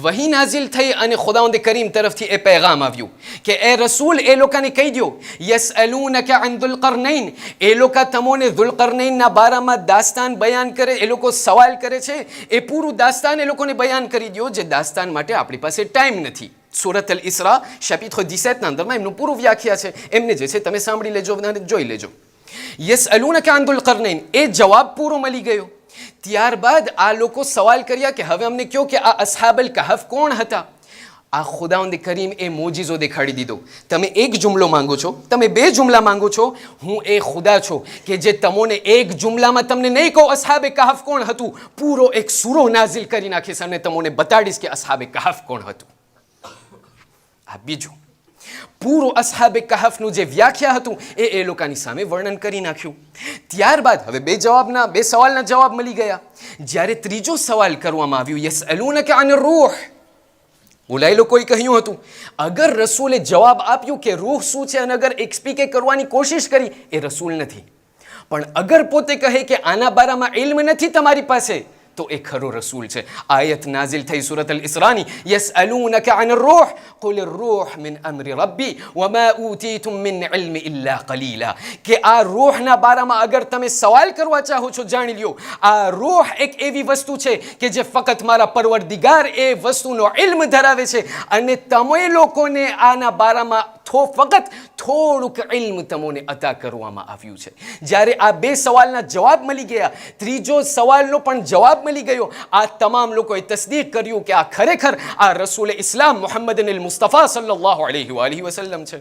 વહી નાઝિલ થઈ અને ખુદાવંદ કરીમ તરફથી એ પૈગામ આવ્યું કે એ રસૂલ એ લોકોને કહી દો, યસઅલૂનકા અન ઝુલકરનૈન, એ લોકો તમોને ઝુલકરનૈનના બારામાં દાસ્તાન બયાન કરે, એ લોકો સવાલ કરે છે, એ પૂરું દાસ્તાન એ લોકોને બયાન કરી દો, જે દાસ્તાન માટે આપણી પાસે ટાઈમ નથી. સૂરત અલ ઇસરા chapitre 17 ના અંદરમાં એમનું પૂરું વ્યાખ્યા છે, એમને જે છે તમે સાંભળી લેજો અને જોઈ લેજો. યસઅલૂનકા અન ઝુલકરનૈન, એ જવાબ પૂરો મળી ગયો. ત્યારબાદ આ લોકો સવાલ કર્યા કે હવે અમને કહો કે આ અસ્હાબલ કહફ કોણ હતા. આ ખુદાવંદ કરીમ એ મોજીઝો દેખાડી દીધો. તમે એક જુમલો માંગો છો, તમે બે જુમલા માંગો છો, હું એ ખુદા છું કે જે તમોને એક જુમલામાં તમને નહીં કહો અસહાબે કહાફ કોણ હતું, પૂરો એક સૂરો નાઝિલ કરી નાખીશ અને તમને બતાડીશ કે અસહાબે કહાફ કોણ હતું. આ બીજું પૂરો અસહાબે કહાફનું જે વ્યાખ્યા હતું એ લોકોની સામે વર્ણન કરી નાખ્યું. ત્યારબાદ હવે બે સવાલના જવાબ મળી ગયા. જ્યારે ત્રીજો સવાલ કરવામાં આવ્યું, યસઅલુનકા અનિર રૂહ, ઓલાય લોકોએ કહ્યું હતું અગર રસૂલે જવાબ આપ્યું કે રૂહ શું છે અને અગર એક્સપ્લિકે કરવાની કોશિશ કરી, એ રસૂલ નથી. પણ અગર પોતે કહે કે આના બારામાં ઇલ્મ નથી તમારી પાસે, તો એ ખરો રસૂલ છે. આયત નાઝિલ થઈ સૂરત અલ-ઇસ્રાની, યસઅલુનકા અનિર રૂહ કુલ રૂહ મિન અમરી રબ્બી વમા ઉતીતુમ મિન ઇલ્મ ઇલ્લા કલીલા, કે આ રૂહના બારામાં અગર તમે સવાલ કરવા ચાહો છો, જાણી લ્યો આ રૂહ એક એવી વસ્તુ છે કે જે ફક્ત મારા પરવરદિગાર એ વસ્તુનો ઇલ્મ ધરાવે છે અને તમે લોકોને આના બારામાં ફક્ત થોડુંક ઇલ્મ તમને અતા કરવામાં આવ્યું છે. જ્યારે આ બે સવાલના જવાબ મળી ગયા, ત્રીજો સવાલનો પણ જવાબ મળી ગયો, આ તમામ લોકોએ તસદીક કર્યું કે આ ખરેખર આ રસૂલ ઇસ્લામ મુહમ્મદ મુસ્તફા સલ્લલ્લાહુ અલૈહિ વસલ્લમ છે.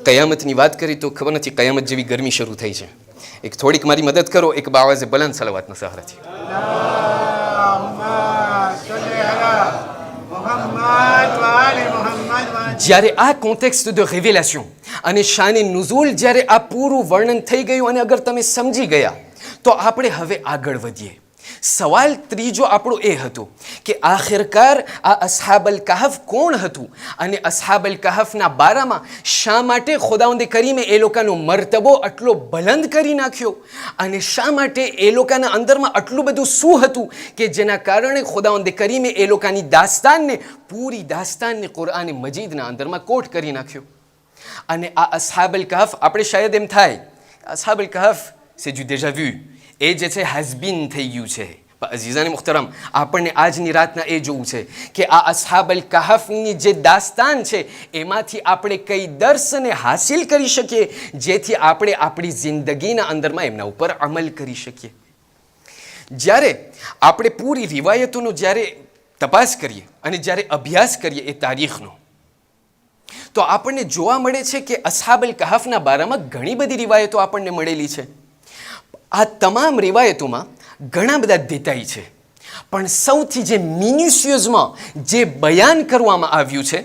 કયામતની વાત કરી તો ખબર નથી કયામત જેવી ગરમી શરૂ થઈ છે. એક થોડીક મારી મદદ કરો એક બાવાઝે બલંદ સલાવતના સહારાથી. જ્યારે આ કોન્ટેક્સ્ટ ધ રેવેલેશન અને શાને નુઝુલ જ્યારે આ પૂરું વર્ણન થઈ ગયું અને અગર તમે સમજી ગયા, તો આપણે હવે આગળ વધીએ. સવાલ ત્રીજો આપણો એ હતો કે આખિરકાર આ અસહાબલ કહાફ કોણ હતું અને અસહાબલ કહાફના બારામાં શા માટે ખુદાવંદે કરીમે એ લોકોનો મર્તબો આટલો બલંદ કરી નાખ્યો અને શા માટે એ લોકોના અંદરમાં આટલું બધું શું હતું કે જેના કારણે ખુદાવંદે કરીમે એ લોકોની દાસ્તાનને, પૂરી દાસ્તાનને કુરઆન મજીદના અંદરમાં કોટ કરી નાખ્યો. અને આ અસહાબલ કહાફ આપણે શાયદ એમ થાય અસહાબલ કહાફ c'est du déjà vu, એ જે છે હસબીન થઈ ગયું છે. અઝીઝાને મુખ્તરમ, આપણને આજની રાતના એ જોવું છે કે આ અસહાબલ કહાફની જે દાસ્તાન છે એમાંથી આપણે કઈ દર્શને હાસિલ કરી શકીએ જેથી આપણે આપણી જિંદગીના અંદરમાં એમના ઉપર અમલ કરી શકીએ. જ્યારે આપણે પૂરી રિવાયતોનો જ્યારે તપાસ કરીએ અને જ્યારે અભ્યાસ કરીએ એ તારીખનો, તો આપણને જોવા મળે છે કે અસહાબલ કહાફના બારામાં ઘણી બધી રિવાયતો આપણને મળેલી છે. આ તમામ રિવાયતોમાં ઘણા બધા દેતાઈ છે, પણ સૌથી જે મિન્યુસિયસમાં જે બયાન કરવામાં આવ્યું છે,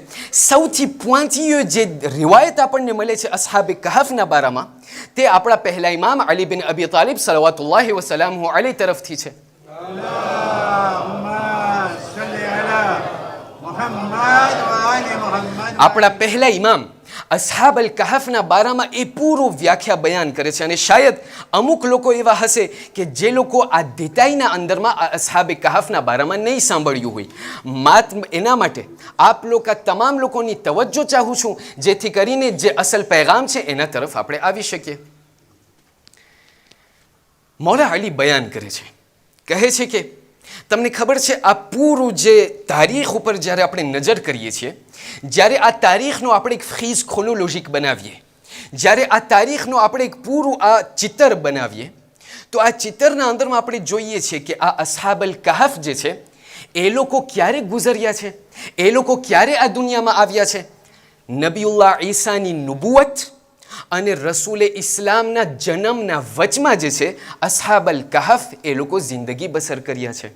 સૌથી પોઈન્ટિયો જે રિવાયત આપણને મળે છે અસહાબે કહાફના બારામાં, તે આપણા પહેલા ઇમામ અલી બિન અબી તાલિબ સલવાતુલ્લાહિ વસલામહુ અલૈહ તરફથી છે. આપણા પહેલા ઇમામ અસહાબલ કહાફના બારામાં એ પૂરું વ્યાખ્યા બયાન કરે છે. અને શાયદ અમુક લોકો એવા હશે કે જે લોકો આ દેતાઈના અંદરમાં આ અસહાબે કહાફના બારામાં નહીં સાંભળ્યું હોય. એના માટે આપ લોકો તમામ લોકોની તવજ્જો ચાહું છું જેથી કરીને જે અસલ પૈગામ છે એના તરફ આપણે આવી શકીએ. મૌલા અલી બયાન કરે છે, કહે છે કે તમને ખબર છે આ પૂરું જે તારીખ ઉપર જ્યારે આપણે નજર કરીએ છીએ, જ્યારે આ તારીખનો આપણે એક ફીઝ ક્રોનોલોજિક બનાવીએ, જ્યારે આ તારીખનો આપણે એક પૂરું આ ચિત્ર બનાવીએ, તો આ ચિત્રના અંદરમાં આપણે જોઈએ છીએ કે આ અસહાબલ કહાફ જે છે એ લોકો ક્યારે ગુજર્યા છે, એ લોકો ક્યારે આ દુનિયામાં આવ્યા છે. નબીઉલ્લાહ ઈસાની નુબુવત અને રસૂલે ઇસ્લામના જન્મના વચમાં જે છે અસહાબલ કહાફ એ લોકો જિંદગી બસર કર્યા છે.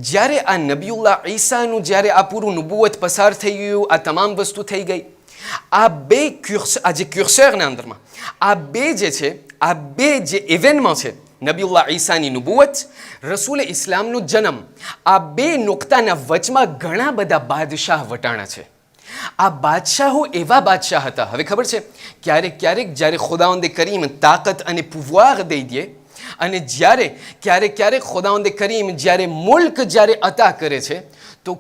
જ્યારે આ નબીઉલ્લાહ ઈસાનું જ્યારે આ પૂરું નુબુવત પસાર થઈ ગયું, આ તમામ વસ્તુ થઈ ગઈ, આ જે ક્યુર્સરના અંદરમાં આ બે જે છે, આ બે જે ઇવેન્ટમાં છે, નબીઉલ્લાહ ઈસાની નુબુવત, રસૂલ ઇસ્લામનો જન્મ, આ બે નુક્તાના વચમાં ઘણા બધા બાદશાહ વટાણા છે. આ બાદશાહો એવા બાદશાહ હતા, હવે ખબર છે ક્યારેક જ્યારે ખુદાવંદે કરીમ તાકત અને પુવાર દઈ દે અને જ્યારે ક્યારેક ખુદાવંદે કરીમ જ્યારે મુલ્ક જ્યારે અતા કરે છે, તો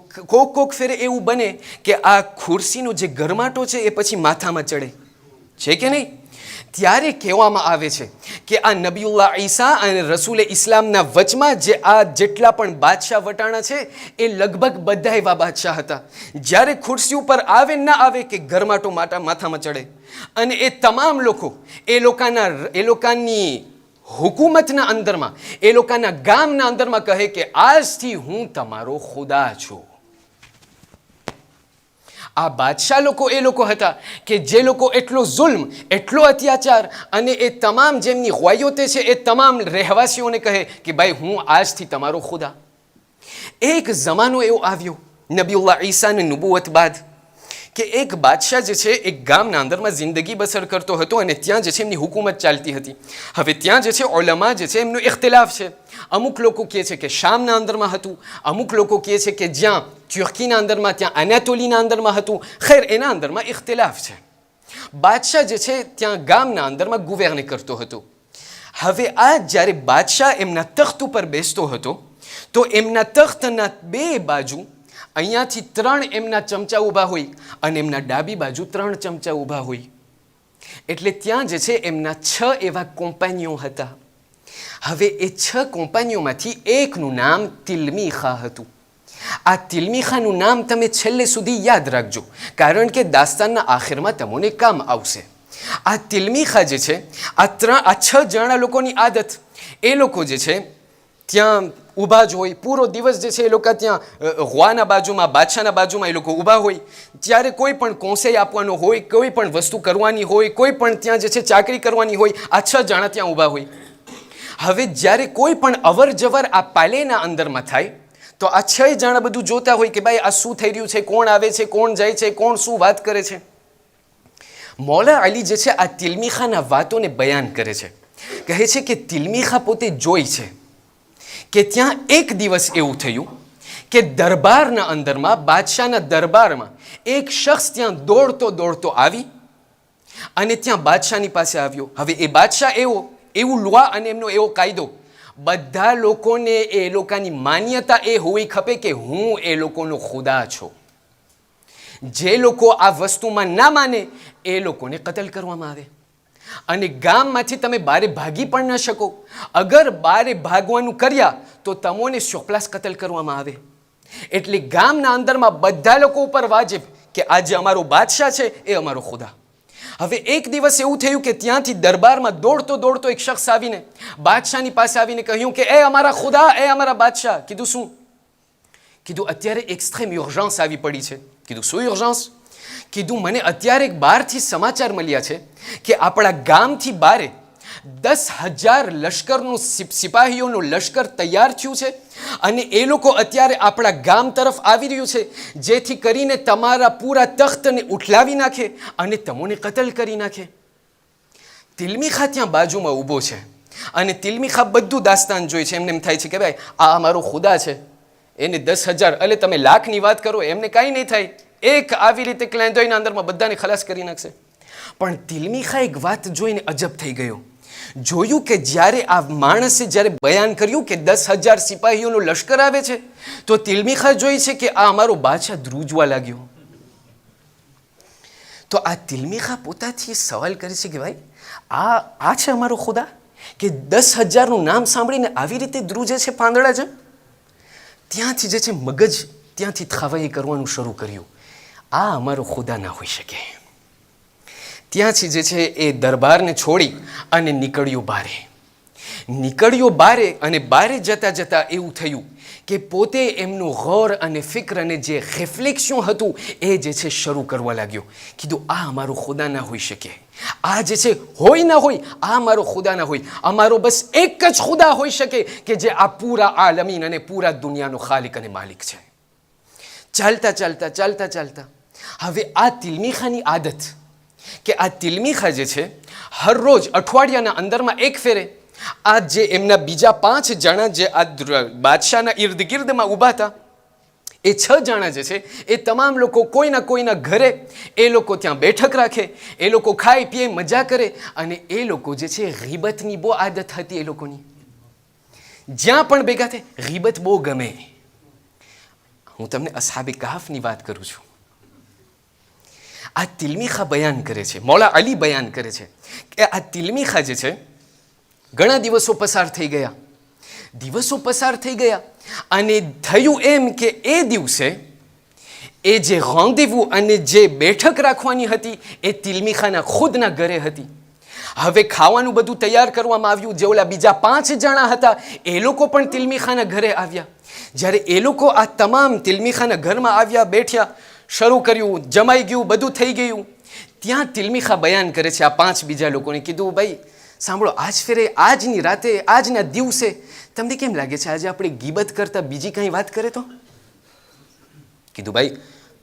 કોક ફેરે એવું બને કે આ ખુરશીનો જે ગરમાટો છે એ પછી માથામાં ચડે છે કે નહીં. ત્યારે કહેવામાં આવે છે કે આ નબીઉલ્લાહ ઈસા અને રસૂલે ઇસ્લામના વચમાં જે આ જેટલા પણ બાદશાહ વટાણા છે એ લગભગ બધા એવા બાદશાહ હતા. જ્યારે ખુરશી ઉપર આવે ના આવે કે ગરમાટો માથામાં ચડે અને એ તમામ લોકો એ લોકોની હુકુમતના અંદરમાં, એ લોકોના ગામના અંદરમાં કહે કે આજથી હું તમારો ખુદા છું. આ બાદશાહ લોકો એ લોકો હતા કે જે લોકો એટલો જુલ્મ, એટલો અત્યાચાર અને એ તમામ જેમની ગવાયોતે છે એ તમામ રહેવાસીઓને કહે કે ભાઈ હું આજથી તમારો ખુદા. એક જમાનો એવો આવ્યો નબીઉલ્લાહ ઈસાની નુબુવત બાદ કે એક બાદશાહ જે છે એક ગામના અંદરમાં જિંદગી બસર કરતો હતો અને ત્યાં જે છે એમની હુકુમત ચાલતી હતી. હવે ત્યાં જે છે ઉલમા જે છે એમનો ઇખ્તિલાફ છે. અમુક લોકો કહે છે કે શામના અંદરમાં હતું, અમુક લોકો કહે છે કે જ્યાં તુર્કીના અંદરમાં, ત્યાં અનાતોલીના અંદરમાં હતું. ખેર, એના અંદરમાં ઇખ્તિલાફ છે. બાદશાહ જે છે ત્યાં ગામના અંદરમાં ગુવેર્ને કરતો હતો. હવે આ જ્યારે બાદશાહ એમના તખ્ત ઉપર બેસતો હતો તો એમના તખ્તના બે બાજુ અહીંયાથી 3 એમના ચમચા ઊભા હોય અને એમના ડાબી બાજુ 3 ચમચા ઊભા હોય. એટલે ત્યાં જે છે એમના 6 એવા કોમ્પાનીઓ હતા. હવે એ 6 કોમ્પાનીઓમાંથી એકનું નામ તિલમીખા હતું. આ તિલમીખાનું નામ તમે છેલ્લે સુધી યાદ રાખજો, કારણ કે દાસ્તાનના આખિરમાં તમને કામ આવશે. આ તિલમીખા જે છે, આ 6 જણા લોકોની આદત, એ લોકો જે છે ત્યાં ઊભા જ હોય પૂરો દિવસ જે છે એ લોકો ત્યાં ગવાના બાજુમાં, બાદશાહના બાજુમાં એ લોકો ઊભા હોય. જ્યારે કોઈ પણ કોન્સેય આપવાનો હોય, કોઈ પણ વસ્તુ કરવાની હોય, કોઈ પણ ત્યાં જે છે ચાકરી કરવાની હોય, આ 6 જણા ત્યાં ઊભા હોય. હવે જ્યારે કોઈ પણ અવર જવર આ પાલેના અંદરમાં થાય તો આ 6 જણા બધું જોતા હોય કે ભાઈ આ શું થઈ રહ્યું છે, કોણ આવે છે, કોણ જાય છે, કોણ શું વાત કરે છે. મૌલા અલી જે છે આ તિલમીખાના વાતોને બયાન કરે છે. કહે છે કે તિલમીખા પોતે જોઈ છે કે ત્યાં એક દિવસ એવું થયું કે દરબારના અંદરમાં, બાદશાહના દરબારમાં એક શખ્સ ત્યાં દોડતો દોડતો આવી અને ત્યાં બાદશાહની પાસે આવ્યો. હવે એ બાદશાહ એવું લુઆ અને એમનો એવો કાયદો, બધા લોકોને એ લોકોની માન્યતા એ હોવી ખપે કે હું એ લોકોનો ખુદા છું. જે લોકો આ વસ્તુમાં ના માને એ લોકોને કતલ કરવામાં આવે અને ગામમાંથી તમે બારે ભાગી પણ ન શકો. અગર બારે ભાગવાનું કર્યા તો તમોને ચોપલાસ કતલ કરવામાં આવે. એટલે ગામના અંદરમાં બધા લોકો ઉપર વાજિબ કે આ જે અમારો બાદશાહ છે એ અમારો ખુદા. હવે એક દિવસ એવું થયું કે ત્યાંથી દરબારમાં દોડતો દોડતો એક શખ્સ આવીને બાદશાહની પાસે આવીને કહ્યું કે એ અમારા ખુદા, એ અમારા બાદશાહ. કીધું શું? કીધું અત્યારે એક્સ્ટ્રીમ યુર્જન્સ આવી પડી છે. કીધું શું યુર્જન્સ? કીધું મને અત્યારે એક બહારથી સમાચાર મળ્યા છે કે આપણા ગામથી બારે 10,000 લશ્કરનું, સિપાહીઓનું લશ્કર તૈયાર થયું છે અને એ લોકો અત્યારે આપણા ગામ તરફ આવી રહ્યું છે, જેથી કરીને તમારા પૂરા તખ્તને ઉઠલાવી નાખે અને તમોને કતલ કરી નાખે. તિલમીખા ત્યાં બાજુમાં ઊભો છે અને તિલમીખા બધું દાસ્તાન જોઈ છે. એમને એમ થાય છે કે ભાઈ આ અમારો ખુદા છે, એને 10,000 એટલે તમે લાખની વાત કરો, એમને કાંઈ નહીં થાય. એક આવી રીતે ક્લેન્ડોયના અંદરમાં બધાને ખલાસ કરી નાખશે. પણ તિલમીખા એક વાત જોઈને અજબ થઈ ગયો. જોયું કે જ્યારે આ માણસે જ્યારે બયાન કર્યું કે 10,000 સિપાહીઓનું લશ્કર આવે છે તો તિલમીખા જોઈ છે કે આ અમારો બાદશાહ ધ્રુજવા લાગ્યો. તો આ તિલમીખા પોતાથી સવાલ કરે છે કે ભાઈ આ છે અમારો ખુદા કે 10,000નું નામ સાંભળીને આવી રીતે ધ્રુજે છે પાંદડા જ. ત્યાંથી જે છે મગજ ત્યાંથી થવાઈ કરવાનું શરૂ કર્યું. આ અમારો ખુદા ના હોઈ શકે. ત્યાંથી જે છે એ દરબારને છોડી અને નીકળ્યો બારે અને બારે જતાં જતાં એવું થયું કે પોતે એમનું ગૌર અને ફિક્ર અને જે રિફ્લેક્શન હતું એ જે છે શરૂ કરવા લાગ્યો. કીધું આ અમારો ખુદા ના હોઈ શકે. આ જે છે હોય ના હોય, આ અમારો ખુદા ના હોય. અમારો બસ એક જ ખુદા હોઈ શકે કે જે આ પૂરા આલમીન અને પૂરા દુનિયાનો ખાલિક અને માલિક છે. ચાલતા હવે આ તિલમીખાની આદત કે આ તિલમીખા જે છે હર રોજ અઠવાડિયાના અંદરમાં એક ફેરે આ જે એમના બીજા 5 જણા જે આ બાદશાહના ઇર્દ ગિર્દમાં ઊભા હતા એ 6 જણા જે છે એ તમામ લોકો કોઈના ઘરે એ લોકો ત્યાં બેઠક રાખે, એ લોકો ખાય પીએ મજા કરે અને એ લોકો જે છે ગીબતની બહુ આદત હતી એ લોકોની. જ્યાં પણ ભેગા થાય ગીબત બહુ ગમે. હું તમને અસ્હાબે કહાફની વાત કરું છું. આ તિલમીખા બયાન કરે છે, મૌલા અલી બયાન કરે છે કે આ તિલમીખા જે છે ઘણા દિવસો પસાર થઈ ગયા અને થયું એમ કે એ દિવસે એ જે રોન્દેવુ અને જે બેઠક રાખવાની હતી એ તિલમીખાના ખુદના ઘરે હતી. હવે ખાવાનું બધું તૈયાર કરવામાં આવ્યું. જે ઓલા બીજા 5 જણા હતા એ લોકો પણ તિલમીખાના ઘરે આવ્યા. જ્યારે એ લોકો આ તમામ તિલમીખાના ઘરમાં આવ્યા, બેઠ્યા, શરૂ કર્યું, જમાઈ ગયું, બધું થઈ ગયું. ત્યાં તિલમીખા બયાન કરે છે આ 5 બીજા લોકોને. કીધું, ભાઈ સાંભળો, આજ ફેરે આજની રાતે, આજના દિવસે તમને કેમ લાગે છે આજે આપણે ગીબત કરતા બીજી કંઈ વાત કરે તો? કીધું, ભાઈ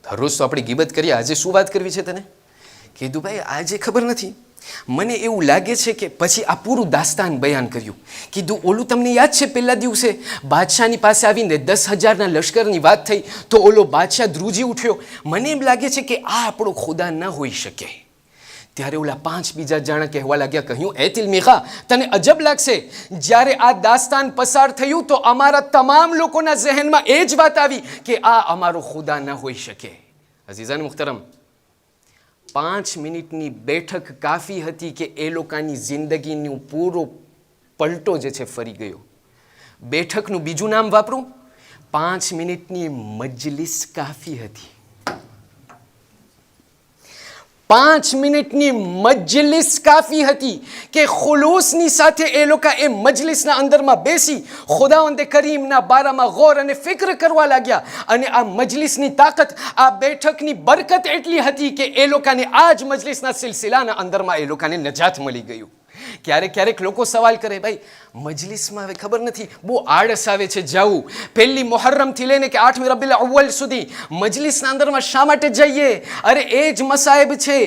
દરરોજ તો આપણે ગીબત કરીએ, આજે શું વાત કરવી છે તને? કીધું, ભાઈ આજે ખબર નથી, મને એવું લાગે છે કે પછી આ પૂરું દાસ્તાન બયાન કર્યું. કીધું, ઓલું તમને યાદ છે પહેલા દિવસે બાદશાહની પાસે આવીને 10,000ના લશ્કરની વાત થઈ તો ઓલો બાદશાહ ધ્રુજી ઉઠ્યો. મને એમ લાગે છે કે આ આપણો ખુદા ન હોઈ શકે. ત્યારે ઓલા 5 બીજા જણા કહેવા લાગ્યા, કહ્યું, એ તિલમીખા, તને અજબ લાગશે, જ્યારે આ દાસ્તાન પસાર થયું તો અમારા તમામ લોકોના ઝહેનમાં એ જ વાત આવી કે આ અમારો ખુદા ન હોઈ શકે. અઝીઝાન મુહતરમ, 5 મિનિટની બેઠક કાફી હતી કે એ લોકોની જિંદગીનો પૂરો પલટો જે છે ફરી ગયો. બેઠકનું બીજું નામ વાપરું, 5 મિનિટની મજલિસ કાફી હતી. 5 મિનિટની મજલિસ કાફી હતી કે ખુલૂસની સાથે એ લોકો એ મજલિસના અંદરમાં બેસી ખુદાવંદ કરીમના બારામાં ગૌર અને ફિક્ર કરવા લાગ્યા. અને આ મજલિસની તાકાત, આ બેઠકની બરકત એટલી હતી કે એ લોકોને આ જ મજલિસના સિલસિલાના અંદરમાં એ લોકોને નજાત મળી ગયું. ક્યારેક લોકો સવાલ કરે, ભાઈ મજલિસમાં હવે ખબર નથી, બહુ આળસ આવે છે જાવું, પહેલી મુહર્રમથી લઈને કે 8મી રબીઉલ અવ્વલ સુધી મજલિસના અંદરમાં શા માટે જઈએ? અરે એ જ મસાયબ છે,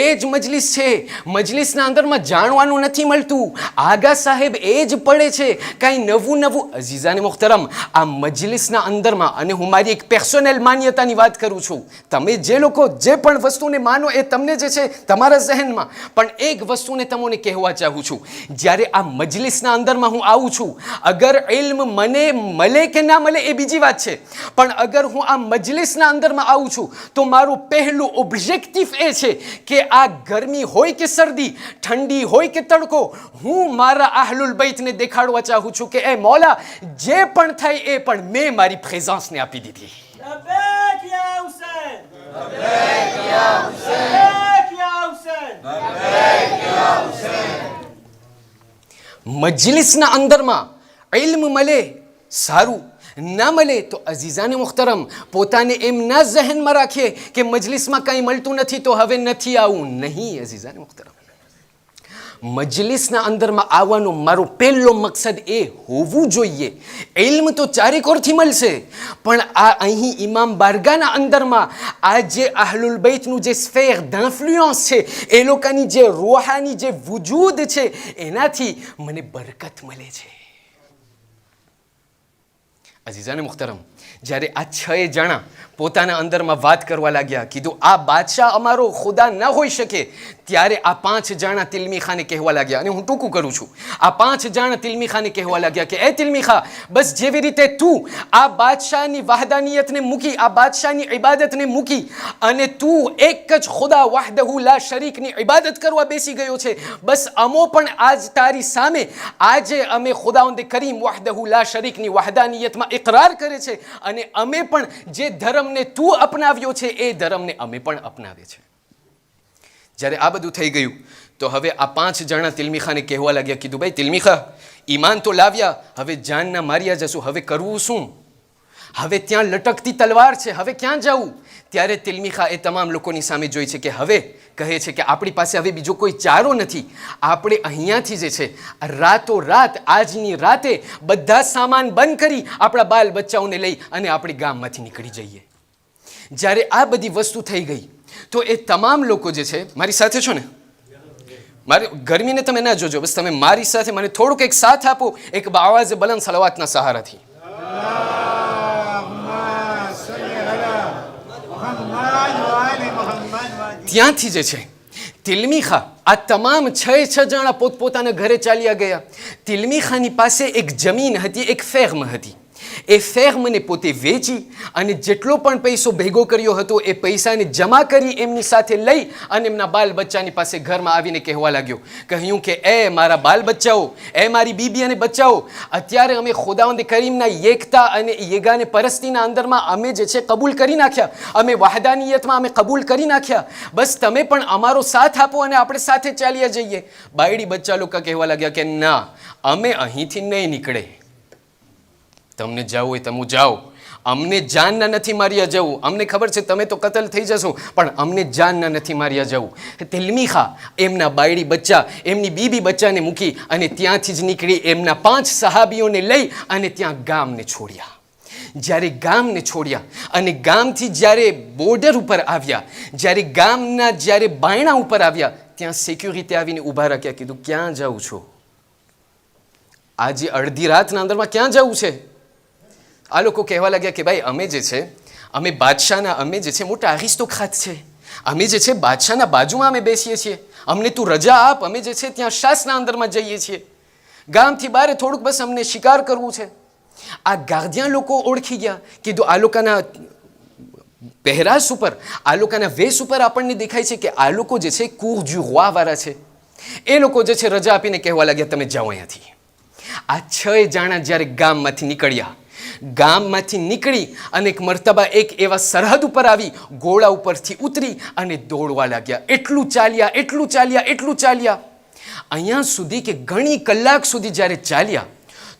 એ જ મજલિસ છે, મજલિસના અંદરમાં જાણવાનું નથી મળતું, આગા સાહેબ એ જ પડે છે, કાંઈ નવું. અઝીઝાને મુહતરમ, આ મજલિસના અંદરમાં, અને હું મારી એક પર્સનલ માન્યતાની વાત કરું છું, તમે જે લોકો જે પણ વસ્તુને માનો એ તમને જે છે તમારા ઝહેનમાં, પણ એક વસ્તુને તમને કહેવા ચાહું છું, જ્યારે આ મજલિસના અંદરમાં હું આવું છું, અગર ઇલ્મ મને મળે કે ના મળે એ બીજી વાત છે, પણ અગર હું આ મજલિસના અંદરમાં આવું છું તો મારું પહેલું ઓબ્જેક્ટિવ એ છે કે આ ગરમી હોય કે શરદી, ઠંડી હોય કે તડકો, હું મારા અહલુલ બૈતને દેખાડવા ચાહું છું કે એ મૌલા, જે પણ થાય એ પણ મેં મારી પ્રેઝન્સને આપી દીધી. لبيك يا حسين لبيك يا حسين لبيك يا حسين لبيك يا حسين. મજલિસના અંદરમાં ઇલ્મ મળે સારું, ના મળે તો અઝીઝાને મુહતરમ, પોતાને એમ ના ઝહેનમાં રાખીએ કે મજલિસમાં કંઈ મળતું નથી તો હવે નથી આવું. નહીં અઝીઝાને મુહતરમ, મજલિસના અંદરમાં આવવાનો મારો પહેલો મકસદ એ હોવું જોઈએ. ઇલ્મ તો ચારેકોરથી મળશે, પણ આ અહીં ઇમામ બારગાના અંદરમાં આ જે અહલુલ બૈતનું જે સ્ફેર d'influence છે, એ લોકોની જે રૂહાની જે વજૂદ છે, એનાથી મને બરકત મળે છે. અઝીઝાને મુહતરમ, જ્યારે આ 6 જણા પોતાના અંદરમાં વાત કરવા લાગ્યા, કીધું આ બાદશાહ અમારો ખુદા ન હોઈ શકે, ત્યારે આ 5 જણા તિલમીખાને કહેવા લાગ્યા, અને હું ટૂંકું કરું છું, આ 5 જણા તિલમીખાને કહેવા લાગ્યા કે એ તિલમીખા, બસ જેવી રીતે તું આ બાદશાહની વહદાનિયતને મૂકી, આ બાદશાહની ઇબાદતને મૂકી અને તું એક જ ખુદા વહદહુ લા શરીકની ઇબાદત કરવા બેસી ગયો છે, બસ અમો પણ આજ તારી સામે આજે અમે ખુદાવંદ કરીમ વહદહુ લા શરીકની વહદાનિયતમાં ઇકરાર કરે છે, અને અમે પણ જે ધર્મને તું અપનાવ્યો છે એ ધર્મને અમે પણ અપનાવે છે. જ્યારે આ બધું થઈ ગયું તો હવે આ 5 જણા તિલમીખાને કહેવા લાગ્યા, કીધું, ભાઈ તિલમીખા, ઈમાન તો લાવ્યા, હવે જાનના માર્યા જશું, હવે કરવું શું? હવે ત્યાં લટકતી તલવાર છે, હવે ક્યાં જવું? ત્યારે તિલમીખા એ તમામ લોકોની સામે જોઈ છે કે હવે કહે છે કે આપણી પાસે હવે બીજો કોઈ ચારો નથી, આપણે અહીંયાથી જે છે રાતોરાત, આજની રાતે બધા સામાન બંધ કરી આપણા બાલ બચ્ચાઓને લઈ અને આપણે ગામમાંથી નીકળી જઈએ. જ્યારે આ બધી વસ્તુ થઈ ગઈ તો એ તમામ લોકો જે છે, મારી સાથે છો ને? મારી ગરમીને તમે ના જોજો, બસ તમે મારી સાથે મને થોડુંક એક સાથ આપો, એક બાવાઝે બલંદ સલાવાતના સહારાથી. ત્યાંથી જે છે તિલમીખા આ તમામ 6 જણા પોતપોતાના ઘરે ચાલ્યા ગયા. તિલમીખાની પાસે એક જમીન હતી, એક ફેર્મ હતી. એ ફેહમને પોતે વેચી અને જેટલો પણ પૈસો ભેગો કર્યો હતો એ પૈસાને જમા કરી એમની સાથે લઈ અને એમના બાલ બચ્ચાની પાસે ઘરમાં આવીને કહેવા લાગ્યો, કહ્યું કે એ મારા બાલ બચ્ચાઓ, એ મારી બીબી અને બચ્ચાઓ, અત્યારે અમે ખુદાવંદ કરીમના એકતા અને યેગાને પરસ્તીના અંદરમાં અમે જે છે કબૂલ કરી નાખ્યા, અમે વહદાનિયતમાં અમે કબૂલ કરી નાખ્યા, બસ તમે પણ અમારો સાથ આપો અને આપણે સાથે ચાલ્યા જઈએ. બાયડી બચ્ચા લોકો કહેવા લાગ્યા કે ના, અમે અહીંથી નહીં નીકળે, તમને જાવું હોય તમે જાઓ, અમને જાનના નથી માર્યા જવું, અમને ખબર છે તમે તો કતલ થઈ જશો પણ અમને જાનના નથી માર્યા જવું. તિલમીખા એમના બાયડી બચ્ચા એમની બીબી બચ્ચાને મૂકી અને ત્યાંથી જ નીકળી એમના 5 સહાબીઓને લઈ અને ત્યાં ગામને છોડ્યા. જ્યારે ગામને છોડ્યા અને ગામથી જ્યારે બોર્ડર ઉપર આવ્યા, જ્યારે ગામના જ્યારે બાયણા ઉપર આવ્યા, ત્યાં સિક્યુરિટી આવીને ઊભા રાખ્યા. કીધું ક્યાં જાઉં છો? આજે અડધી રાતના અંદરમાં ક્યાં જવું છે? આ લોકો કહેવા લાગ્યા કે ભાઈ અમે જે છે અમે બાદશાહના, અમે જે છે મોટા આરિસ્ટોક્રાત છે, અમે જે છે બાદશાહના બાજુમાં અમે બેસીએ છીએ, અમને તું રજા આપ, અમે જે છે ત્યાં શાસના અંદરમાં જઈએ છીએ, ગામથી બહાર થોડુંક બસ અમને શિકાર કરવું છે. આ ગાર્દિયન લોકો ઓળખી ગયા. કીધું આ લોકોના પહેરાશ ઉપર, આ લોકોના વેશ ઉપર આપણને દેખાય છે કે આ લોકો જે છે કુર જુ રોઆ વાળા છે. એ લોકો જે છે રજા આપીને કહેવા લાગ્યા તમે જાઓ અહીંયાથી. આ 6 જણા જ્યારે ગામમાંથી નીકળ્યા, ગામમાંથી નીકળી અને એક મર્તબા એક એવા સરહદ ઉપર આવી, ઘોડા ઉપરથી ઉતરી અને દોડવા લાગ્યા. એટલું ચાલ્યા, એટલું ચાલ્યા, એટલું ચાલ્યા, અહીંયા સુધી કે ઘણી કલાક સુધી જ્યારે ચાલ્યા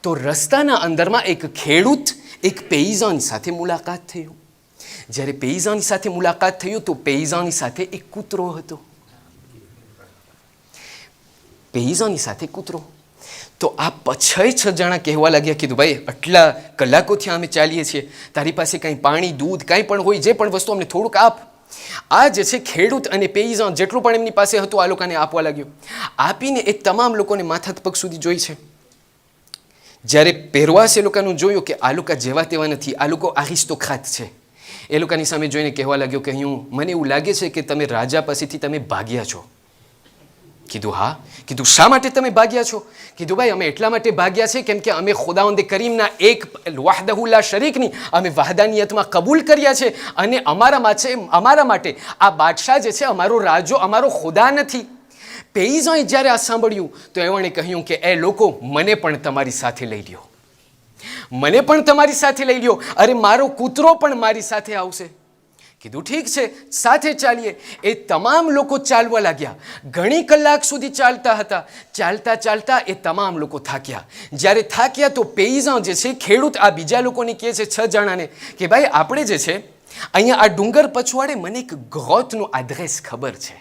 તો રસ્તાના અંદરમાં એક ખેડૂત, એક પેઈઝાની સાથે મુલાકાત થયું. જ્યારે પેઈઝાની સાથે મુલાકાત થયું તો પેઈઝાની સાથે એક કૂતરો હતો. પેઈઝાની સાથે કૂતરો. તો આ 6 જણા કહેવા લાગ્યા, કીધું ભાઈ આટલા કલાકોથી અમે ચાલીએ છીએ, તારી પાસે કાંઈ પાણી, દૂધ કાંઈ પણ હોય, જે પણ વસ્તુ અમને થોડુંક આપ. આ જે છે ખેડૂત અને પેઈઝાન જેટલું પણ એમની પાસે હતું આ લોકોને આપવા લાગ્યો. આપીને એ તમામ લોકોને માથા પગ સુધી જોઈ છે. જ્યારે પહેરવાશ એ લોકોનું જોયું કે આ લોકો જેવા તેવા નથી, આ લોકો આરિસ્ટોક્રાત છે, એ લોકોની સામે જોઈને કહેવા લાગ્યો કે મને એવું લાગે છે કે તમે રાજા પાસેથી તમે ભાગ્યા છો. કીધું હા. કીધું શા માટે તમે ભાગ્યા છો? કીધું ભાઈ અમે એટલા માટે ભાગ્યા છે કેમ કે અમે ખુદાવંદ કરીમના એક વહદહુ લા શરીકની અમે વહદાનિયતમાં કબૂલ કર્યા છે અને અમારા માટે આ બાદશાહ જે છે અમારો રાજો, અમારો ખુદા નથી. પેઈઝાએ જ્યારે આ સાંભળ્યું તો એમણે કહ્યું કે એ લોકો મને પણ તમારી સાથે લઈ લ્યો, મને પણ તમારી સાથે લઈ લ્યો, અરે મારો કૂતરો પણ મારી સાથે આવશે. કીધું ઠીક છે, સાથે ચાલીએ. એ તમામ લોકો ચાલવા લાગ્યા. ઘણી કલાક સુધી ચાલતા હતા. ચાલતા ચાલતા એ તમામ લોકો થાક્યા. જ્યારે થાક્યા તો પેઈઝાન જે છે ખેડૂત આ બીજા લોકોને કહે છે 6 જણાને કે ભાઈ આપણે જે છે અહીંયા આ ડુંગર પછવાડે મને એક ગ્રોથનો એડ્રેસ ખબર છે,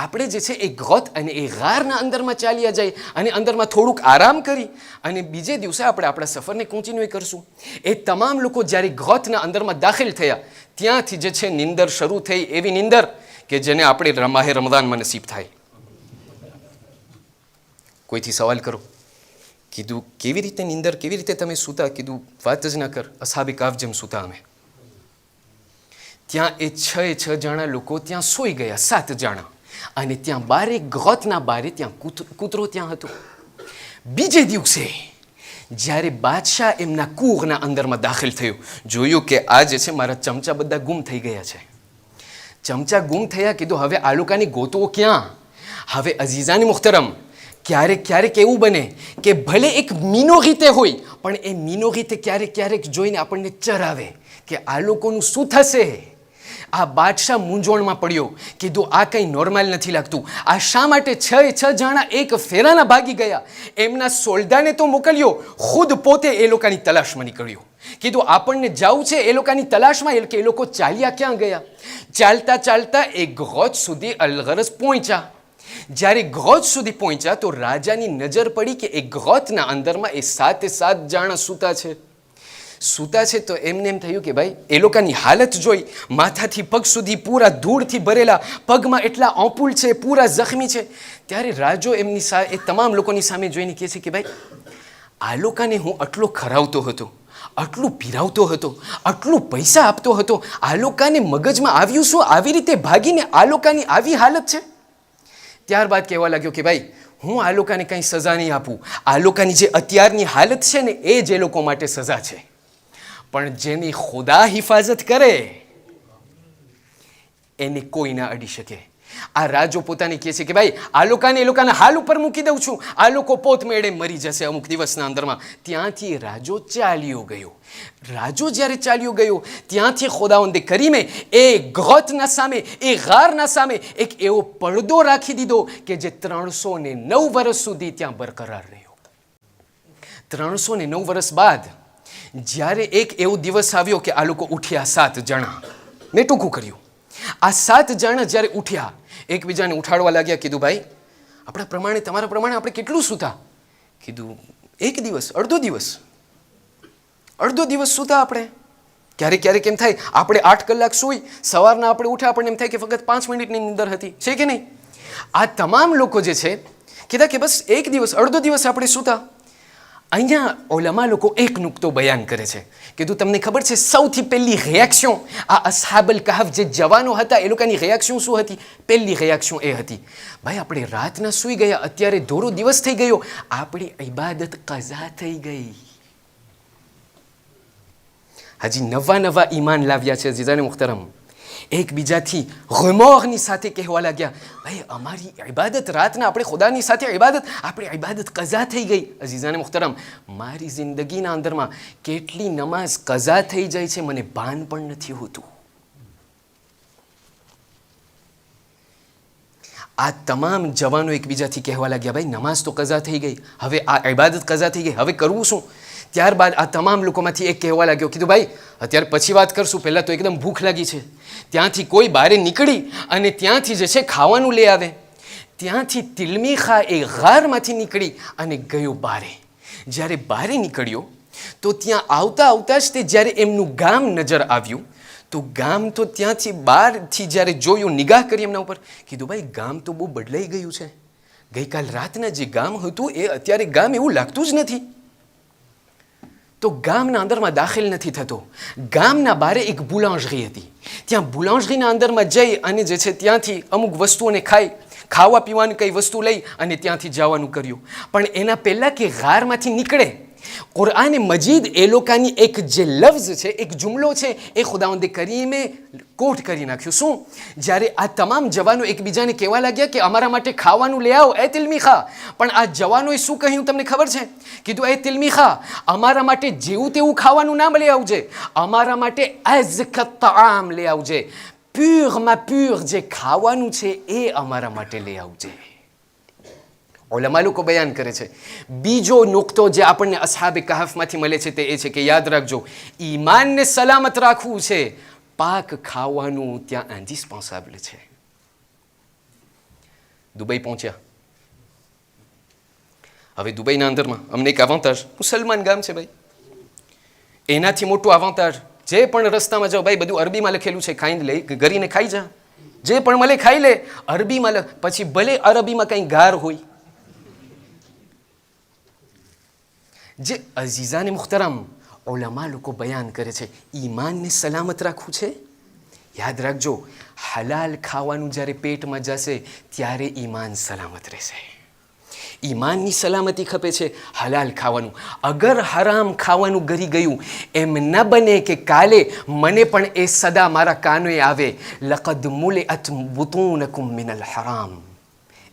આપણે જે છે એ ગ્રોથ અને એ ગારના અંદરમાં ચાલ્યા જાય અને અંદરમાં થોડુંક આરામ કરી અને બીજે દિવસે આપણે આપણા સફરને કન્ટિન્યુ કરશું. એ તમામ લોકો જ્યારે ગ્રોથના અંદરમાં દાખલ થયા ત્યાંથી જે છે નિંદર શરૂ થઈ, એવી નિંદર કે જેને આપણે માહે રમઝાનમાં નસીબ થાય. કોઈથી સવાલ કરો, કીધું કેવી રીતે નિંદર, કેવી રીતે તમે સૂતા? કીધું વાત જ ના કર, અસાબે કાફ જેમ સૂતા અમે. ત્યાં એ 6 જણા લોકો ત્યાં સૂઈ ગયા, 7 જણા, અને ત્યાં બારે ગ્રોથના બારે ત્યાં કૂતરો ત્યાં હતો. બીજે દિવસે જ્યારે બાદશાહ એમના કૂરના અંદરમાં દાખલ થયો, જોયું કે આ જે છે મારા ચમચા બધા ગુમ થઈ ગયા છે. ચમચા ગુમ થયા. કીધું હવે આ લોકોની ગોતવો ક્યાં? હવે અઝીઝાની મુખ્તરમ, ક્યારેક એવું બને કે ભલે એક મિનોરિટી હોય પણ એ મિનોરિટી ક્યારેક જોઈને આપણને ચરાવે કે આ લોકોનું શું થશે. આ બાદશાહ મૂંઝવણમાં પડ્યો. કીધું આ કંઈ નોર્મલ નથી લાગતું. આ શા માટે 6 જણા એક ફેરાના ભાગી ગયા? એમના સોલ્ડાને તો મોકલ્યો, ખુદ પોતે એ લોકોની તલાશમાં નીકળ્યો. કીધું આપણને જવું છે એ લોકોની તલાશમાં, કે એ લોકો ચાલ્યા ક્યાં ગયા? ચાલતા ચાલતા એ ગ્રોથ સુધી અલગરસ પહોંચ્યા. જ્યારે ગ્રોથ સુધી પહોંચ્યા તો રાજાની નજર પડી કે એ ગ્રોથના અંદરમાં એ 7 જણા સૂતા છે. તો એમને એમ થયું કે ભાઈ એ લોકોની હાલત જોઈ, માથાથી પગ સુધી પૂરા ધૂળથી ભરેલા, પગમાં એટલા ઓપુલ છે, પૂરા જખમી છે. ત્યારે રાજો એમની એ તમામ લોકોની સામે જોઈને કહે છે કે ભાઈ આ લોકોને હું આટલો ખરાવતો હતો, આટલું પીરાવતો હતો, આટલું પૈસા આપતો હતો, આ લોકોને મગજમાં આવ્યું શું? આવી રીતે ભાગીને આ લોકોની આવી હાલત છે. ત્યારબાદ કહેવા લાગ્યો કે ભાઈ હું આ લોકોને કંઈ સજા નહીં આપું. આ લોકોની જે અત્યારની હાલત છે ને એ જ એ લોકો માટે સજા છે. પણ જેની ખુદા હિફાજત કરે એને કોઈ ના અડી શકે. આ રાજો પોતાને કહે છે કે ભાઈ આ લોકોને એ લોકોના હાલ ઉપર મૂકી દઉં છું, આ લોકો પોત મેળે મરી જશે અમુક દિવસના અંદરમાં. ત્યાંથી રાજો ચાલ્યો ગયો. રાજો જ્યારે ચાલ્યો ગયો ત્યાંથી ખુદાવંદે કરીમે એ ગોતના સામે, એ ગારના સામે એક એવો પડદો રાખી દીધો કે જે 309 વર્ષ સુધી ત્યાં બરકરાર રહ્યો. 309 વર્ષ બાદ જ્યારે એક એવો દિવસ આવ્યો કે આ લોકો ઉઠ્યા 7 જણા. મેં ટૂંકું કર્યું. આ 7 જણા જ્યારે ઉઠ્યા એકબીજાને ઉઠાડવા લાગ્યા. કીધું ભાઈ આપણા પ્રમાણે, તમારા પ્રમાણે આપણે કેટલું સૂતા? કીધું 1 દિવસ, અડધો દિવસ સૂતા આપણે. ક્યારેક ક્યારેક એમ થાય આપણે 8 કલાક સૂઈ, સવારના આપણે ઉઠ્યા આપણને એમ થાય કે ફક્ત 5 મિનિટની નીંદર હતી, છે કે નહીં? આ તમામ લોકો જે છે કીધા કે બસ 1 દિવસ, અડધો દિવસ આપણે સૂતા. અહીંયા ઓલમા લોકો એક નુક્તો બયાન કરે છે. કીધું તમને ખબર છે સૌથી પહેલી રિએક્શન આ અસ્હાબલ કહફ જે જવાનો હતા એ લોકોની રિએક્શન શું હતી? પહેલી રિએક્શન એ હતી, ભાઈ આપણે રાતના સૂઈ ગયા, અત્યારે ધોરો દિવસ થઈ ગયો, આપણી ઇબાદત કઝા થઈ ગઈ. હજી નવા ઈમાન લાવ્યા છે જીજાને મુખ્તરમ, એકબીજાથી ગમોરની સાથે કહેવા લાગ્યા, ભાઈ અમારી ઇબાદત રાતના આપણે ખુદાની સાથે આપણી ઇબાદત કઝા થઈ ગઈ. અઝીઝાને મુખ્તરમ, મારી જિંદગીના અંદરમાં કેટલી નમાઝ કઝા થઈ જાય છે મને ભાન પણ નથી હોતું. આ તમામ જવાનો એકબીજાથી કહેવા લાગ્યા, ભાઈ નમાઝ તો કઝા થઈ ગઈ, હવે આ ઇબાદત કઝા થઈ ગઈ, હવે કરવું શું? ત્યારબાદ આ તમામ લોકોમાંથી એક કહેવા લાગ્યો, કીધું ભાઈ અત્યારે પછી વાત કરશું, પહેલાં તો એકદમ ભૂખ લાગી છે. ત્યાંથી કોઈ બહાર નીકળી અને ત્યાંથી જે છે ખાવાનું લઈ આવે. ત્યાંથી તિલમીખા એ ગારમાંથી નીકળી અને ગયો બારે. જ્યારે બારે નીકળ્યો તો ત્યાં આવતા જ તે જ્યારે એમનું ગામ નજર આવ્યું તો ગામ તો ત્યાંથી બહારથી જ્યારે જોયું, નિગાહ કરી એમના ઉપર, કીધું ભાઈ ગામ તો બહુ બદલાઈ ગયું છે. ગઈકાલ રાતના જે ગામ હતું એ અત્યારે ગામ એવું લાગતું જ નથી. તો ગામના અંદરમાં દાખલ નથી થતો. ગામના બારે એક બુલાંજરી હતી. ત્યાં બુલાંજરીના અંદરમાં જઈ અને જે છે ત્યાંથી અમુક વસ્તુઓને ખાવા પીવાની કઈ વસ્તુ લઈ અને ત્યાંથી જવાનું કર્યું. પણ એના પહેલાં કે ગારમાંથી નીકળે, કુરઆને મજીદ એ લોકોની એક જે લફ્ઝ છે, એક જુમલો છે, એ ખુદાવંદે કરીમે કોટ કરી નાખ્યું. શું? જ્યારે આ તમામ જવાનો એકબીજાને કહેવા લાગ્યા કે અમારા માટે ખાવાનું લઈ આવો એ તિલમીખા. પણ આ જવાનોએ શું કહ્યું તમને ખબર છે? કીધું એ તિલમીખા અમારા માટે જેવું તેવું ખાવાનું ના લઈ આવજે, અમારા માટે અઝકા તામ લઈ આવજે, પ્યોરમાં પ્યોર જે ખાવાનું છે એ અમારા માટે લઈ આવજે. ઉલમા લોકો બયાન કરે છે. બીજો નુક્તો જે આપણને અસ્હાબે કહફમાંથી મળે છે તે એ છે કે યાદ રાખજો, ઈમાનને સલામત રાખવું છે, પાક ખાવાનું ત્યાં ઇન્ડિસ્પેન્સેબલ છે. દુબઈ પહોંચ્યા. હવે દુબઈના અંદરમાં અમને એક અવાંતાજ, મુસલમાન ગામ છે ભાઈ, એનાથી મોટું અવાંતાજ જે પણ રસ્તામાં જાઓ ભાઈ બધું અરબીમાં લખેલું છે, ખાઈને લઈ ગરીને ખાઈ જા, જે પણ મળે ખાઈ લે, અરબીમાં પછી ભલે અરબીમાં કંઈ ગાર હોય. જે અઝીઝાને મુખ્તરમ ઉલમા લોકો બયાન કરે છે, ઈમાનને સલામત રાખવું છે. યાદ રાખજો, હલાલ ખાવાનું જ્યારે પેટમાં જશે ત્યારે ઈમાન સલામત રહેશે. ઈમાનની સલામતી ખપે છે હલાલ ખાવાનું. અગર હરામ ખાવાનું ગરી ગયું, એમ ન બને કે કાલે મને પણ એ સદા મારા કાનોએ આવે, લકદ મુલિઅત બુતૂનકુમ મિનલ હરામ.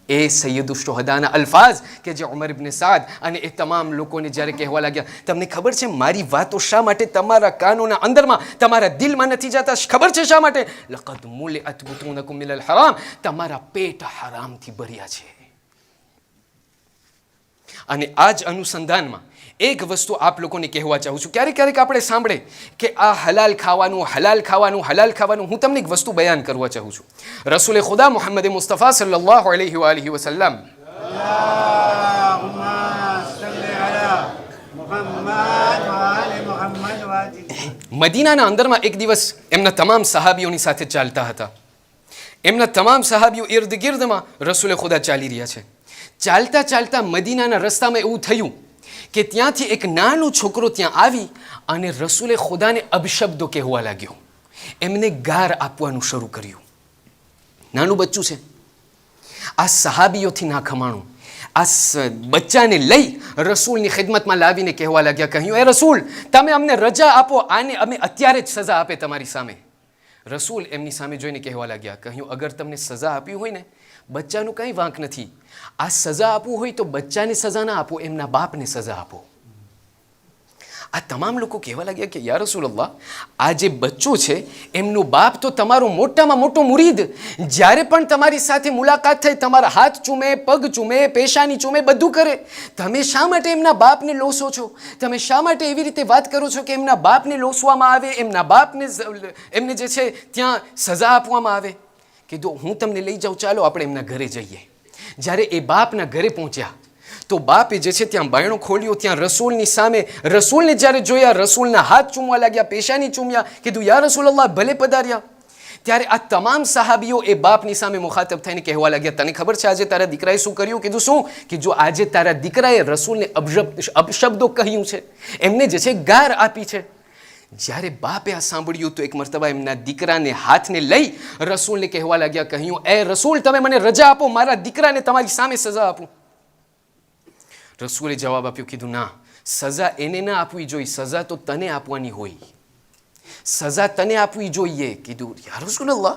એ સૈયદુ શુહદાના અલ્ફાઝ કે જે ઉમર ઇબ્ન સાદ અને એ તમામ લોકોને જ્યારે કહેવા લાગ્યા, તમને ખબર છે મારી વાતો શા માટે તમારા કાનોના અંદરમાં, તમારા દિલમાં નથી જતા? ખબર છે શા માટે? લકદ મુલિઅત બુતૂનકુમ મિનલ હરામ, તમારા પેટ હરામથી ભર્યા છે. અને આ જ અનુસંધાનમાં એક વસ્તુ આપ લોકોને કહેવા ચાહું છું. ક્યારેક ક્યારેક આપણે સાંભળે કે આ હલાલ ખાવાનું. હું તમને એક વસ્તુ બયાન કરવા ચાહું છું. રસૂલે ખુદા મુહમ્મદ મુસ્તફા સલ્લલ્લાહુ અલૈહિ વસલ્લમ મદીનાના અંદરમાં એક દિવસ એમના તમામ સહાબીઓની સાથે ચાલતા હતા. એમના તમામ સહાબીઓ ઇર્દ ગિર્દમાં રસૂલે ખુદા ચાલી રહ્યા છે. ચાલતા ચાલતા મદીનાના રસ્તામાં એવું થયું કે ત્યાંથી એક નાનો છોકરો ત્યાં આવી અને રસૂલે ખુદાને અબશબ્દો કહેવા લાગ્યો. એમને ગાર આપવાનું શરૂ કર્યું. નાનું બચ્ચું છે. આ સહાબીઓથી ના ખમાણું. બચ્ચાને લઈ રસૂલની ખિદમતમાં લાવીને કહેવા લાગ્યા, કહ્યું, એ રસૂલ, તમે અમને રજા આપો, આને અમે અત્યારે જ સજા આપે તમારી સામે. રસૂલ એમની સામે જોઈને કહેવા લાગ્યા, કહ્યું, અગર તમને સજા આપી હોય ને, બચ્ચાનું કંઈ વાંક નથી. આ સજા આપવું હોય તો બચ્ચાને સજા ના આપો, એમના બાપને સજા આપો. આ તમામ લોકો કહેવા લાગ્યા કે યા રસૂલલ્લાહ, આ જે બચ્ચો છે એમનો બાપ તો તમારો મોટામાં મોટો મુરીદ, જ્યારે પણ તમારી સાથે મુલાકાત થઈ તમારા હાથ ચૂમે, પગ ચૂમે, પેશાની ચૂમે, બધું કરે. તમે શા માટે એમના બાપને લોસો છો? તમે શા માટે એવી રીતે વાત કરો છો કે એમના બાપને લોસવામાં આવે, એમના બાપને એમને જે છે ત્યાં સજા આપવામાં આવે? કીધું, હું તમને લઈ જાઉં, ચાલો આપણે એમના ઘરે જઈએ. જ્યારે એ બાપના ઘરે પહોંચ્યા તો બાપે જે છે ત્યાં બાયણું ખોલ્યું, ત્યાં રસૂલની સામે, રસૂલને જ્યારે જોયા, રસૂલના હાથ ચૂમવા લાગ્યા, પેશાની ચૂમ્યા. કીધું, યા રસૂલલ્લાહ, ભલે પધાર્યા. ત્યારે આ તમામ સહાબીઓ એ બાપની સામે મુખાતબ થઈને કહેવા લાગ્યા, તને ખબર છે આજે તારા દીકરાએ શું કર્યું? કીધું, શું? કે જો આજે તારા દીકરાએ રસૂલને અપશબ્દો કહ્યું છે, એમને જે છે ગાર આપી છે. જ્યારે બાપે આ સાંભળ્યું તો એક મરતબા એમના દીકરાને હાથને લઈ રસૂલને કહેવા લાગ્યા, કહ્યું, એ રસૂલ, તમે મને રજા આપો, મારા દીકરાને તમારી સામે સજા આપું. રસૂલે જવાબ આપ્યો, કીધું, ના, સજા એને ના આપવી જોઈએ, સજા તો તને આપવાની હોય, સજા તને આપવી જોઈએ. કીધું, યા રસૂલલ્લાહ,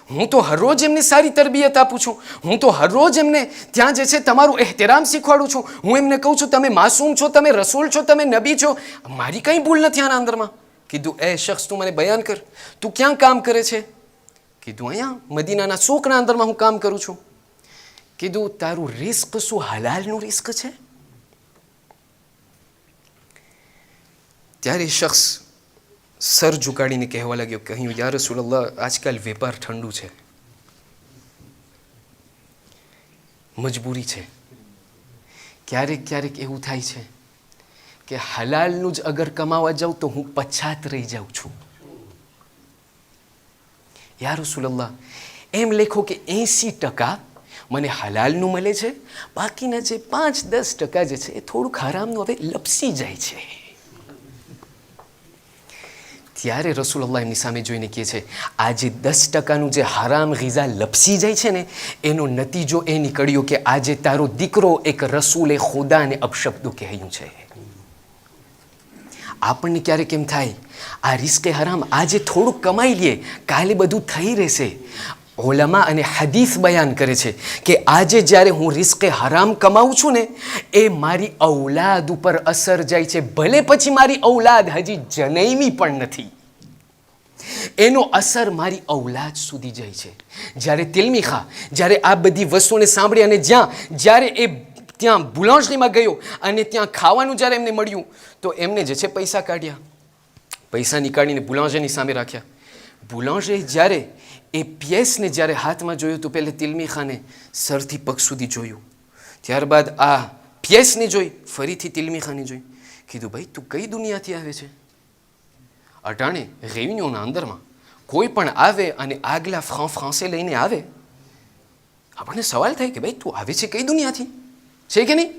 હું તો હરરોજ એમને સારી તરબિયત આપું છું, હું તો હરરોજ એમને ત્યાં જે છે તમારું એહતરામ શીખવાડું છું, હું એમને કહું છું તમે માસૂમ છો, તમે રસૂલ છો, તમે નબી છો, મારી કંઈ ભૂલ નથી આના અંદરમાં. કીધું, એ શખ્સ, તું મને બયાન કર, તું ક્યાં કામ કરે છે? કીધું, અહીંયા મદીનાના સૂકના અંદરમાં હું કામ કરું છું. કીધું, તારું રિસ્ક શું હલાલનું રિસ્ક છે? ત્યારે શખ્સ સર ઝુકાડીને કહેવા લાગ્યો, કહ્યું, યા રસૂલલ્લાહ, આજકાલ વેપાર ઠંડુ છે, મજબૂરી છે. ક્યારેક ક્યારેક એવું થાય છે કે હલાલનું જ અગર કમાવા જાઉં તો હું પછાત રહી જાઉં છું. યા રસૂલલ્લાહ, એમ લેખો કે 80% મને હલાલનું મળે છે, બાકીના જે 5-10% જે છે એ થોડુંક હરામનું હવે લપસી જાય છે. ત્યારે રસૂલલ્લાહ એમની સામે જોઈને કહે છે, આ જે 10%નું જે હરામ ગિઝા લપસી જાય છે ને, એનો નતીજો એ નીકળ્યો કે આજે તારો દીકરો એક રસૂલે ખુદાને અપશબ્દો કહ્યું છે. આપણને ક્યારેક એમ થાય, આ રિસ્કે હરામ આજે થોડુંક કમાઈ લઈએ, કાલે બધું થઈ રહેશે. ઉલમા અને હદીસ બયાન કરે છે કે આજે જ્યારે હું રિસ્કે હરામ કમાઉં છું ને, એ મારી ઔલાદ ઉપર અસર જાય છે, ભલે પછી મારી ઔલાદ હજી જનૈમી પણ નથી, એનો અસર મારી ઔલાદ સુધી જાય છે. જ્યારે તિલમિખા જ્યારે આ બધી વસ્તુને સાંભળી અને જ્યારે એ ત્યાં બુલાંજરીમાં ગયો અને ત્યાં ખાવાનું જ્યારે એમને મળ્યું તો એમને જે છે પૈસા કાઢ્યા, પૈસા નીકાળીને બુલાંજરની સામે રાખ્યા. બુલાંજરે જ્યારે એ પિયસને જ્યારે હાથમાં જોયું તો પહેલે તિલમિખાને સરથી પગ સુધી જોયું, ત્યારબાદ આ પિયસને જોઈ, ફરીથી તિલમિખાને જોઈ. કીધું, ભાઈ તું કઈ દુનિયાથી આવે છે? અટાણે રેવિન્યુના અંદરમાં કોઈ પણ આવે અને આગલા ફ્રાંસે લઈને આવે, આપણને સવાલ થાય કે ભાઈ તું આવે છે કઈ દુનિયાથી, છે કે નહીં?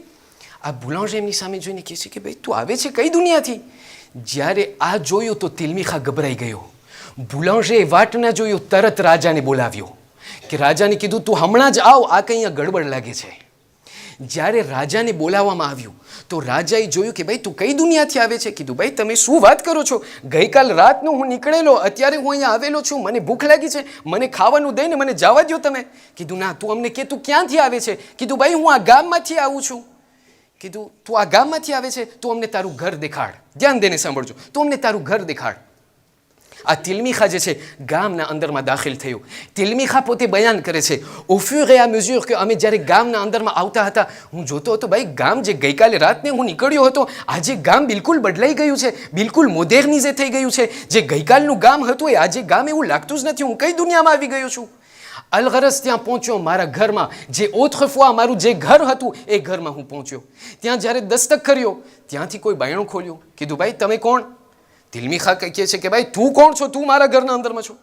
આ બુલાંજે એમની સામે જોઈને કહે છે કે ભાઈ તું આવે છે કઈ દુનિયાથી? જ્યારે આ જોયું તો તિલમિખા ગભરાઈ ગયો. બુલાંજે વાટ ના જોયું, તરત રાજાને બોલાવ્યો કે રાજાને કીધું, તું હમણાં જ આવ, આ કંઈ અહીંયા ગડબડ લાગે છે. જ્યારે રાજાને બોલાવવામાં આવ્યું તો રાજાએ જોયું કે ભાઈ તું કઈ દુનિયાથી આવે છે? કીધું, ભાઈ તમે શું વાત કરો છો? ગઈકાલ રાતનું હું નીકળેલો, અત્યારે હું અહીંયા આવેલો છું, મને ભૂખ લાગી છે, મને ખાવાનું દઈને મને જવા દો તમે. કીધું, ના, તું અમને કે તું ક્યાંથી આવે છે? કીધું, ભાઈ હું આ ગામમાંથી આવું છું. કીધું, તું આ ગામમાંથી આવે છે? તું અમને તારું ઘર દેખાડ. ધ્યાન દઈને સાંભળજો, તું અમને તારું ઘર દેખાડ. આ તિલમિખા જે છે ગામના અંદરમાં દાખલ થયો. તિલમિખા પોતે બયાન કરે છે, au fur et à mesure કે અમે જ્યારે ગામના અંદરમાં આવતા હતા, હું જોતો હતો ભાઈ ગામ જે ગઈકાલે રાતને હું નીકળ્યો હતો, આજે ગામ બિલકુલ બદલાઈ ગયું છે, બિલકુલ મોડર્નિઝે થઈ ગયું છે. જે ગઈકાલનું ગામ હતું એ આજે ગામ એવું લાગતું જ નથી. હું કઈ દુનિયામાં આવી ગયો છું? અલગરસ ત્યાં પહોંચ્યો, મારા ઘરમાં જે ઓથફવા મારું જે ઘર હતું એ ઘરમાં હું પહોંચ્યો. ત્યાં જ્યારે દસ્તક કર્યો ત્યાંથી કોઈ બાયણું ખોલ્યું. કીધું, ભાઈ તમે કોણ? તિલમિખા કહે છે કે ભાઈ તું કોણ છો? તું મારા ઘરના અંદરમાં છો,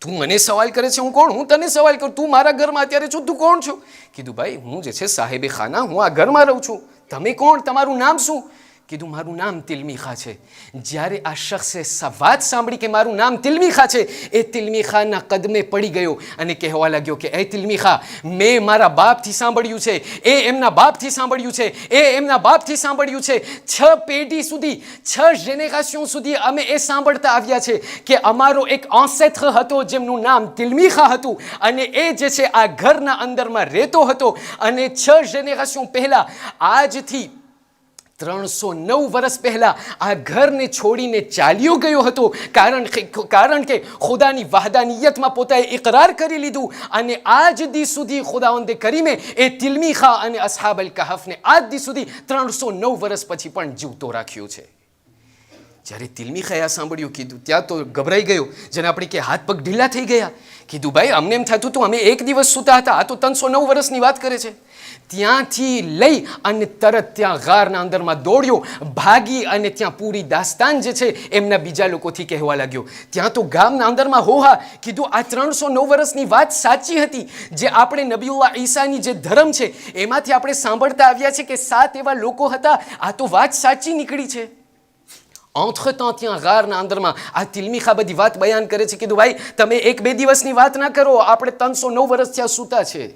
તું મને સવાલ કરે છે, હું કોણ? હું તને સવાલ કરું, તું મારા ઘરમાં અત્યારે છો, તું કોણ છો? કીધું, ભાઈ હું જે છે સાહેબે ખાના, હું આ ઘરમાં રહું છું. તમે કોણ? તમારું નામ શું? કીધું મારું નામ તિલમીખા છે. જ્યારે આ શખ્સે વાત સાંભળી કે મારું નામ તિલમીખા છે, એ તિલમીખાના કદમે પડી ગયો અને કહેવા લાગ્યો કે એ તિલમીખા, મેં મારા બાપથી સાંભળ્યું છે, એ એમના બાપથી સાંભળ્યું છે, એ એમના બાપથી સાંભળ્યું છે. 6 પેઢી સુધી, 6 જેનેરેશન સુધી અમે એ સાંભળતા આવ્યા છે કે અમારો એક ancêtre હતો જેમનું નામ તિલમીખા હતું અને એ જે છે આ ઘરના અંદરમાં રહેતો હતો અને 6 જેનેરેશન પહેલા, આજથી 309 વર્ષ પહેલા આ ઘરને છોડીને ચાલ્યો ગયો હતો. કારણ કે ખુદાની વહદાનિયતમાં પોતાએ ઇકરાર કરી લીધું અને આજ દી સુધી ખુદાવંદે કરીમે એ તિલમીખા અને અસ્હાબ અલ કહફને આજ દી સુધી 309 વર્ષ પછી પણ જીવતો રાખ્યો છે. જ્યારે તિલમીખાએ આ સાંભળ્યું, કીધું ત્યાં તો ગભરાઈ ગયો, જેને આપણે કે હાથ પગ ઢીલા થઈ ગયા. કીધું ભાઈ, અમને એમ થતું હતું અમે એક દિવસ સૂતા હતા, આ તો 309 વર્ષની વાત કરે છે. ત્યાંથી લઈ અને તરત ત્યાં ગારના અંદરમાં દોડ્યો, ભાગી અને ત્યાં પૂરી દાસ્તાન જે છે એમના બીજા લોકોથી કહેવા લાગ્યો. ત્યાં તો ગામના અંદરમાં હોહા. કીધું આ 309 વર્ષની વાત સાચી હતી. જે આપણે નબીઉલ્લાહ ઈસાની જે ધર્મ છે એમાંથી આપણે સાંભળતા આવ્યા છે કે 7 એવા લોકો હતા. આ તો વાત સાચી નીકળી છે. entre temps ત્યાં ગારના અંદરમાં આ તિલમીખા બધી વાત બયાન કરે છે. કીધું ભાઈ, તમે 1-2 દિવસની વાત ના કરો, આપણે 309 વર્ષ ત્યાં સૂતા છે.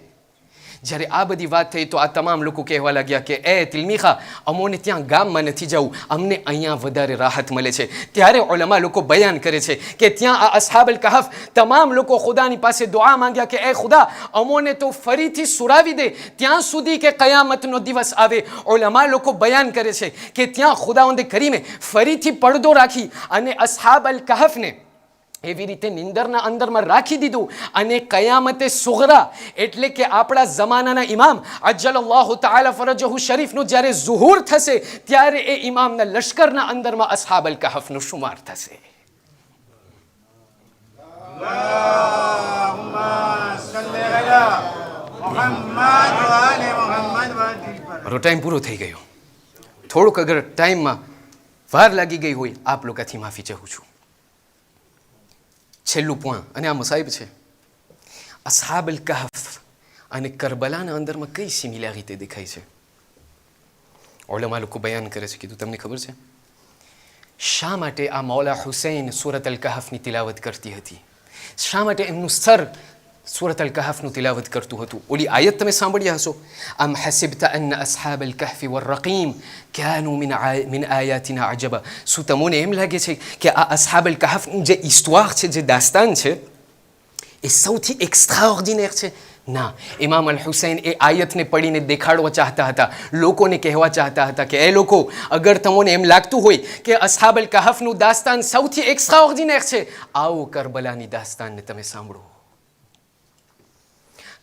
જ્યારે આ બધી વાત થઈ તો આ તમામ લોકો કહેવા લાગ્યા કે એ તિલમીખા, અમોને ત્યાં ગામમાં નથી જવું, અમને અહીંયા વધારે રાહત મળે છે. ત્યારે ઉલમા લોકો બયાન કરે છે કે ત્યાં આ અસ્હાબ અલ કહફ તમામ લોકો ખુદાની પાસે દુઆ માંગ્યા કે એ ખુદા, અમોને તો ફરીથી સુરાવી દે ત્યાં સુધી કે કયામતનો દિવસ આવે. ઉલમા લોકો બયાન કરે છે કે ત્યાં ખુદાવંદે કરીમે ફરીથી પડદો રાખી અને અસ્હાબ અલ કહફને એવી રીતે નિંદરના અંદરમાં રાખી દીધું અને કયામતે સુગરા એટલે કે આપણા જમાનાના ઇમામ અજ્જલલ્લાહુ તઆલા ફરજહુ શરીફનું જ્યારે ઝુહૂર થશે ત્યારે એ ઇમામના લશ્કરના અંદરમાં અસ્હાબ અલ કહફનો શુમાર થશે. મારો ટાઈમ પૂરો થઈ ગયો. થોડુંક અગર ટાઈમમાં વાર લાગી ગઈ હોય, આપ લોકોથી માફી ચાહું છું. છેલ્લું પોઈન્ટ, અને આ મસાઈબ છે. અસ્હાબ અલ કહફ અને કરબલાના અંદરમાં કઈ સિમિલારિટી દેખાય છે? ઉલમા લોકો બયાન કરે છે. કીધું તમને ખબર છે શા માટે આ મૌલા હુસૈન સૂરત અલ કહફની તિલાવત કરતી હતી? શા માટે એમનું સર સૂરત અલ કહફનું તિલાવત કરતું હતું? ઓલી આયત તમે સાંભળ્યા હશો, અમ હસિબતા અન્ન અસ્હાબ અલ કહફી વરરકીમ કાનુ મિન આયાતિના અજબા. શું તમને એમ લાગે છે કે આ અસ્હાબ અલ કહફનું જે ઇસ્તવાર છે, જે દાસ્તાન છે, એ સૌથી એક્સ્ટ્રાઓર્ડિનેર છે? ના, ઇમામ અલ હુસૈન એ આયતને પડીને દેખાડવા ચાહતા હતા, લોકોને કહેવા ચાહતા હતા કે એ લોકો, અગર તમને એમ લાગતું હોય કે અસ્હાબ અલ કહફનું દાસ્તાન સૌથી એક્સ્ટ્રાઓર્ડિનેર છે, આવો કરબલાની દાસ્તાનને તમે સાંભળો.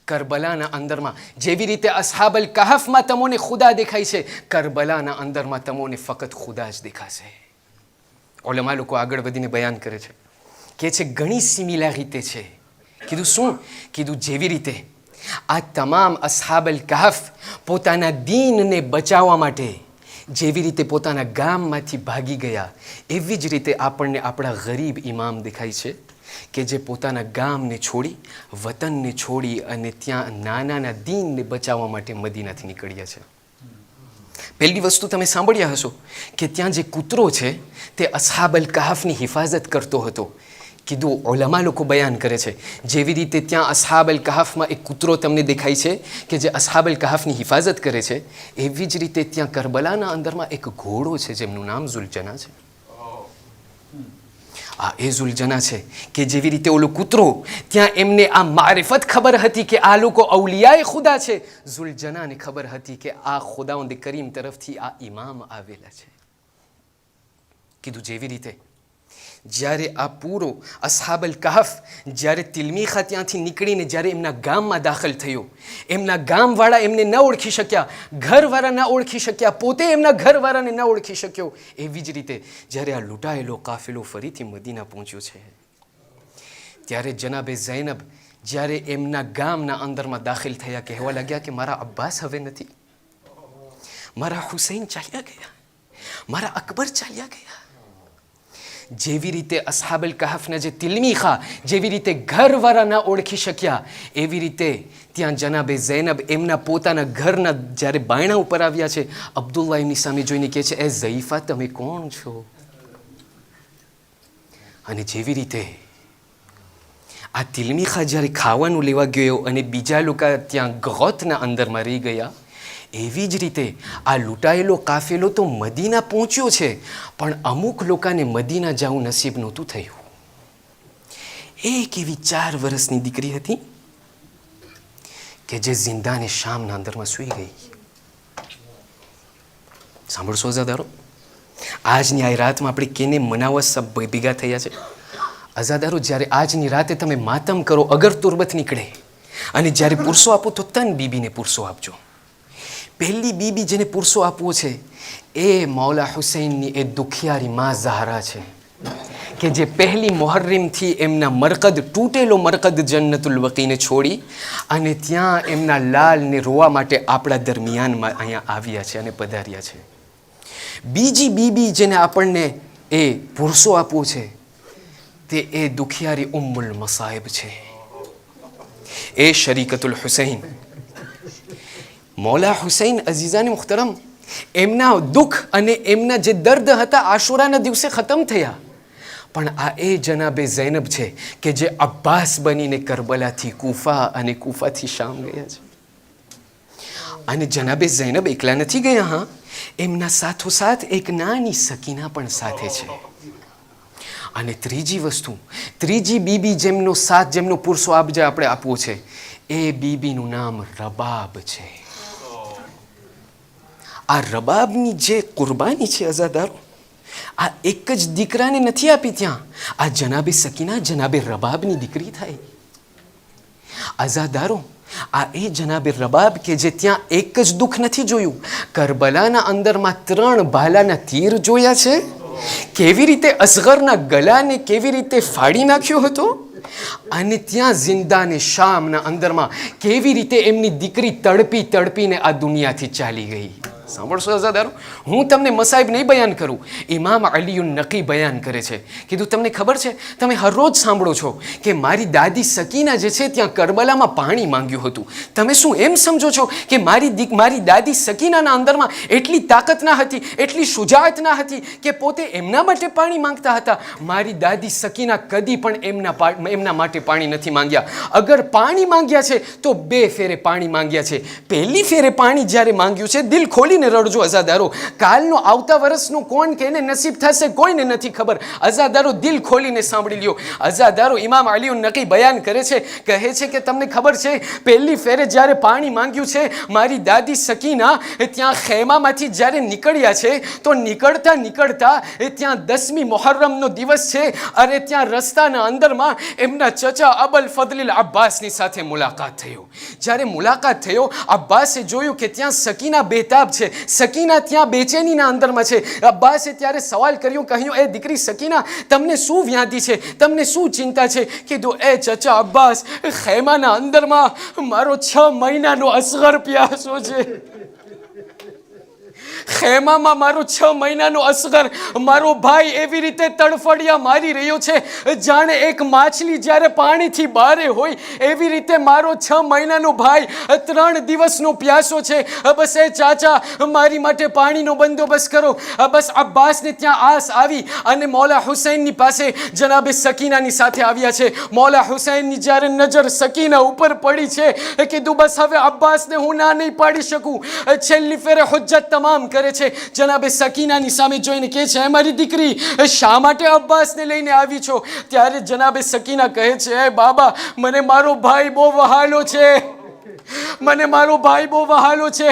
કરબલાના અંદરમાં જેવી રીતે અસ્હાબ અલ કહફમાં તમને ખુદા દેખાય છે, કરબલાના અંદરમાં તમને ફક્ત ખુદા જ દેખાશે. ઉલમા લોકો આગળ વધીને બયાન કરે છે કે છે ઘણી સિમિલારિટી છે. કીધું શું? કીધું જેવી રીતે આ તમામ અસ્હાબ અલ કહફ પોતાના દીનને બચાવવા માટે જેવી રીતે પોતાના ગામમાંથી ભાગી ગયા, એવી જ રીતે આપણને આપણા ગરીબ ઇમામ દેખાય છે કે જે પોતાના ગામને છોડી, વતનને છોડી અને ત્યાં નાનાના દીનને બચાવવા માટે મદીનાથી નીકળ્યા છે. પહેલી વસ્તુ તમે સાંભળ્યા હશો કે ત્યાં જે કૂતરો છે તે અસ્હાબ અલ કહફની હિફાજત કરતો હતો. કીધું ઉલમા લોકો બયાન કરે છે જેવી રીતે ત્યાં અસ્હાબ અલ કહફમાં એક કૂતરો તમને દેખાય છે કે જે અસ્હાબ અલ કહફની હિફાજત કરે છે, એવી જ રીતે ત્યાં કરબલાના અંદરમાં એક ઘોડો છે જેમનું નામ ઝુલજના છે. આ એ ઝુલજના છે કે જેવી રીતે ઓલો કૂતરો ત્યાં એમને આ મારિફત ખબર હતી કે આ લોકો અવલિયાએ ખુદા છે, ઝુલજનાને ખબર હતી કે આ ખુદાવંદ કરીમ તરફથી આ ઇમામ આવેલા છે. કીધું જેવી રીતે જ્યારે આ પૂરો અસ્હાબ અલ કહફ જ્યારે તિલમીખા ત્યાંથી નીકળીને જ્યારે એમના ગામમાં દાખલ થયો, એમના ગામવાળા એમને ન ઓળખી શક્યા, ઘરવાળા ન ઓળખી શક્યા, પોતે એમના ઘરવાળાને ન ઓળખી શક્યો, એવી જ રીતે જ્યારે આ લૂંટાયેલો કાફિલો ફરીથી મદીના પહોંચ્યો છે, ત્યારે જનાબે ઝૈનબ જ્યારે એમના ગામના અંદરમાં દાખલ થયા, કહેવા લાગ્યા કે મારા અબ્બાસ હવે નથી, મારા હુસૈન ચાલ્યા ગયા, મારા અકબર ચાલ્યા ગયા. જેવી રીતે અસ્હાબલ કહાફના જે તિલમીખા જેવી રીતે ઘરવાળા ના ઓળખી શક્યા, એવી રીતે ત્યાં જનાબે ઝૈનબ એમના પોતાના ઘરના જ્યારે બાયણા ઉપર આવ્યા છે, અબ્દુલ્લા એમની સામે જોઈને કહે છે, એ ઝઈફા તમે કોણ છો? અને જેવી રીતે આ તિલમીખા જ્યારે ખાવાનું લેવા ગયો અને બીજા લોકો ત્યાં ગોતના અંદરમાં રહી ગયા, એવી જ રીતે આ લૂંટાયેલો કાફેલો તો મદીના પહોંચ્યો છે, પણ અમુક લોકોને મદીના જવું નસીબ નહોતું થયું. એક એવી 4 વર્ષની દીકરી હતી કે જે જિંદાને શામના અંદરમાં સૂઈ ગઈ. સાંભળશો અઝાદારો, આજની આ રાતમાં આપણે કેને મનાવવા સબ ભેગા થયા છે? અઝાદારો, જ્યારે આજની રાતે તમે માતમ કરો, અગર તુરબત નીકળે, અને જ્યારે પુરસો આપો તો તન બીબીને પુરસો આપજો. પહેલી બીબી જેને પુરસો આપવો છે એ મૌલા હુસૈનની એ દુખિયારી માં ઝહરા છે, કે જે પહેલી મુહર્રમથી એમના મરકદ, તૂટેલો મરકદ જન્નતુલ વકીને છોડી અને ત્યાં એમના લાલને રોવા માટે આપણા દરમિયાનમાં અહીંયા આવ્યા છે અને પધાર્યા છે. બીજી બીબી જેને આપણને એ પુરસો આપવો છે તે એ દુખિયારી ઉમ્મુલ મસાઇબ છે, એ શરીકતુલ હુસૈન. મૌલા હુસૈન અઝીઝાની મુખ્તરમ, એમના દુઃખ અને એમના જે દર્દ હતા આશુરાના દિવસે ખતમ થયા, પણ આ એ જનાબે ઝૈનબ છે કે જે અબ્બાસ બનીને કરબલાથી કૂફા અને કૂફાથી શામ ગયા છે. અને જનાબે ઝૈનબ એકલા નથી ગયા, હા, એમના સાથોસાથ એક નાની સકીના પણ સાથે છે. અને ત્રીજી વસ્તુ, ત્રીજી બીબી જેમનો સાથ, જેમનો પુરસો આપણે આપવો છે, એ બીબીનું નામ રબાબ છે. આ રબાબની જે કુરબાની છે અઝાદારો, આ એક જ દીકરાને નથી આપી, ત્યાં આ જનાબે સકીના જનાબે રબાબની દીકરી થાય. અઝાદારો, આ એ જનાબે રબાબ કે જે ત્યાં એક જ દુઃખ નથી જોયું, કરબલાના અંદરમાં 3 ભાલાના તીર જોયા છે, કેવી રીતે અસગરના ગલાને કેવી રીતે ફાડી નાખ્યો હતો, અને ત્યાં જિંદાને શામના અંદરમાં કેવી રીતે એમની દીકરી તડપી તડપીને આ દુનિયાથી ચાલી ગઈ. સાંભળશો અઝાદારો, હું તમને મસાઈબ નહીં બયાન કરું, ઇમામ અલીયુન નકી બયાન કરે છે. કીધું તમને ખબર છે, તમે હરરોજ સાંભળો છો કે મારી દાદી સકીના જે છે ત્યાં કરબલામાં પાણી માંગ્યું હતું. તમે શું એમ સમજો છો કે મારી દાદી સકીનાના અંદરમાં એટલી તાકાત ના હતી, એટલી શુજાઅત ના હતી કે પોતે એમના માટે પાણી માંગતા હતા? મારી દાદી સકીના કદી પણ એમના માટે પાણી નથી માંગ્યા. અગર પાણી માંગ્યા છે તો 2 ફેરે પાણી માંગ્યા છે. પહેલી ફેરે પાણી જ્યારે માંગ્યું છે, દિલ ખોલી રડજો અઝાદારો, કાલનો આવતા વર્ષનું કોણ કેને નસીબ થશે કોઈને નથી ખબર. અઝાદારો, દિલ ખોલીને સાંભળી લ્યો. અઝાદારો, ઇમામ અલીયુન નકી બયાન કરે છે, કહે છે કે તમને ખબર છે, પહેલી ફેરે જ્યારે પાણી માંગ્યું છે, મારી દાદી સકીના ત્યાં ખેમામાંથી જ્યારે નીકળ્યા છે, તો નીકળતા નીકળતા ત્યાં 10મી મુહર્રમનો દિવસ છે, અને ત્યાં રસ્તાના અંદરમાં એમના ચચા અબલ ફદલિલ અબ્બાસની સાથે મુલાકાત થયો. જ્યારે મુલાકાત થયો, અબ્બાસે જોયું કે ત્યાં સકીના બેતાબ છે, સકીના ત્યાં બેચેનીના અંદરમાં છે. અબ્બાસે ત્યારે સવાલ કર્યો, કહ્યું, એ દીકરી સકીના, તમને શું વ્યાધિ છે, તમને શું ચિંતા છે? કીધું, એ ચચા અબ્બાસ, ખેમાના અંદરમાં મારો 6 મહિનાનો અસગર પ્યાસો છે. ખેમામાં મારો 6 મહિનાનો અસગર, મારો ભાઈ એવી રીતે તડફડિયા મારી રહ્યો છે જાણે એક માછલી જ્યારે પાણીથી બહાર હોય, એવી રીતે મારો 6 મહિનાનો ભાઈ 3 દિવસનો પ્યાસો છે. બસ એ ચાચા, મારી માટે પાણીનો બંદોબસ્ત કરો. બસ અબ્બાસને ત્યાં આસ આવી અને મૌલા હુસૈનની પાસે જનાબે સકીનાની સાથે આવ્યા છે. મૌલા હુસૈનની જ્યારે નજર સકીના ઉપર પડી છે, કીધું બસ હવે અબ્બાસને હું ના નહીં પાડી શકું. છેલ્લી ફેરે હુજ્જત તમામ કરે છે. જનાબે સકીનાની સામે જોઈને કહે છે, મારી દીકરી, શા માટે અબ્બાસને લઈને આવી છો? ત્યારે જનાબે સકીના કહે છે, બાબા, મને મારો ભાઈ બહુ વહાલો છે, મને મારો ભાઈ બહુ વહાલો છે,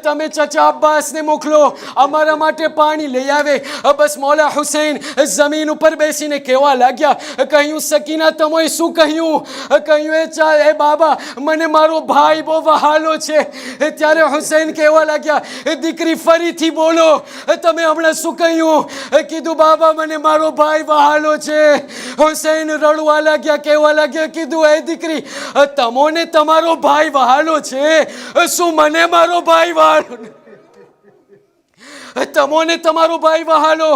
તમે ચચા અબ્બાસને મોકલો, અમારા માટે પાણી લઈ આવે. બસ મૌલા હુસૈન જમીન ઉપર બેસીને કહેવા લાગ્યા. કહ્યું, સકીના, તમે શું કહ્યું? કહ્યું, એ બાબા, મને મારો ભાઈ બહુ વહાલો છે. ત્યારે હુસૈન કહેવા લાગ્યા, દીકરી ફરીથી બોલો, તમે હમણાં શું કહ્યું? કીધું, બાબા, મને મારો ભાઈ વહાલો છે. હુસૈન રડવા લાગ્યા, કહેવા લાગ્યા, કીધું, એ દીકરી, તમોને તમારો ભાઈ વહાલો છે, શું મને મારો ભાઈ વહાલો? તમોને તમારો ભાઈ વહાલો,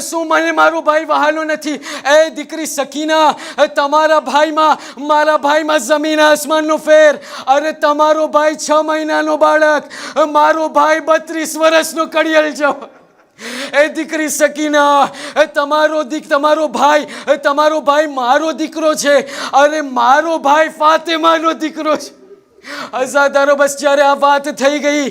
શું મને મારો ભાઈ વહાલો નથી? એ દીકરી સકીના, તમારા ભાઈમાં મારા ભાઈમાં જમીન આસમાનનો ફેર. અરે તમારો ભાઈ 6 મહિનાનો બાળક, મારો ભાઈ 32 વર્ષનો કડિયલ જો. એ દીકરી સકીના, તમારો ભાઈ મારો દીકરો છે. અરે મારો ભાઈ ફાતિમાનો દીકરો છે. અઝાદારો, બસ જ્યારે આ વાત થઈ ગઈ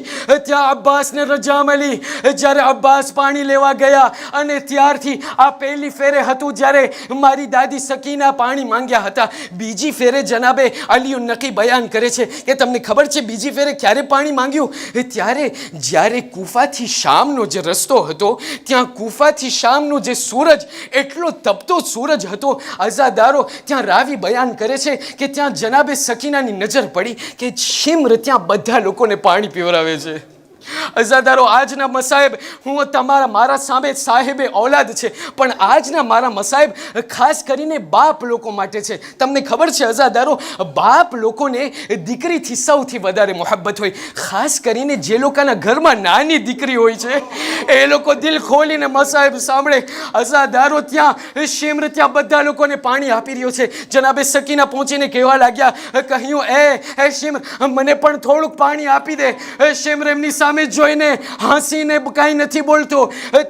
ત્યાં અબ્બાસને રજા મળી. જ્યારે અબ્બાસ પાણી લેવા ગયા અને ત્યારથી આ પહેલી ફેરે હતું જ્યારે મારી દાદી સકીના પાણી માંગ્યા હતા. બીજી ફેરે જનાબે અલીઉન નકી બયાન કરે છે કે તમને ખબર છે બીજી ફેરે ક્યારે પાણી માંગ્યું? ત્યારે જ્યારે કુફાથી શામનો જે રસ્તો હતો ત્યાં કુફાથી શામનો જે સૂરજ એટલો તપતો સૂરજ હતો અઝાદારો, ત્યાં રાવી બયાન કરે છે કે ત્યાં જનાબે સકીનાની નજર પડી કે શિમ્ર ત્યાં બધા લોકોને પાણી પીવરાવે છે. અઝાદારો, આજના મસાહેબ, મારા સામે સાહેબે ઔલાદ છે, પણ આજના મારા મસાહેબ ખાસ કરીને બાપ લોકો માટે છે. તમને ખબર છે અઝાદારો, બાપ લોકોને દીકરીથી સૌથી વધારે મોહબ્બત હોય. ખાસ કરીને જે લોકોના ઘરમાં નાની દીકરી હોય છે એ લોકો દિલ ખોલીને મસાહેબ સાંભળે. અઝાદારો, ત્યાં શિમ્ર ત્યાં બધા લોકોને પાણી આપી રહ્યો છે. જનાબે સકીના પહોંચીને કહેવા લાગ્યા, કહ્યું, એ શિમ્ર, મને પણ થોડુંક પાણી આપી દે. શિમ્ર એમની સામે જોઈને હસીને કાંઈ નથી બોલતો.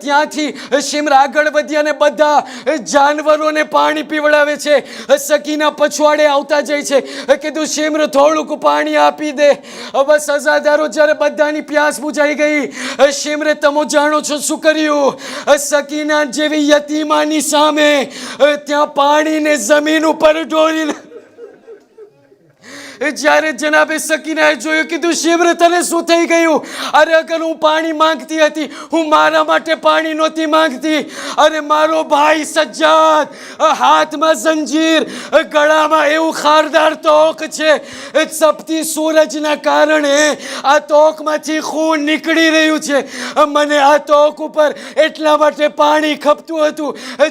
ત્યાંથી શિમ્ર આગળ વધ્યા અને બધા જાનવરોને પાણી પીવડાવે છે. સકીના પછવાડે આવતા જાય છે. કીધું, શિમ્ર થોડુંક પાણી આપી દે. બસ અઝાદારો, જ્યારે બધાની પ્યાસ બુઝાઈ ગઈ, શિમ્રે તમે જાણો છો શું કર્યું? સકીના જેવી યતીમાની સામે ત્યાં પાણીને જમીન ઉપર ઢોળીને જ્યારે જનાબે સકીનાએ જોયું, કીધું, શિમ્ર તને શું થઈ ગયું? અરે અગર હું પાણી માંગતી હતી, હું મારા માટે પાણી નહોતી માંગતી. અરે મારો ભાઈ સજ્જાદ, હાથમાં જંજીર, ગળામાં એવું ખારદાર તોક છે. તપતી સૂરજના કારણે આ તોકમાંથી ખૂન નીકળી રહ્યું છે. મને આ તોક ઉપર એટલા માટે પાણી ખપતું હતું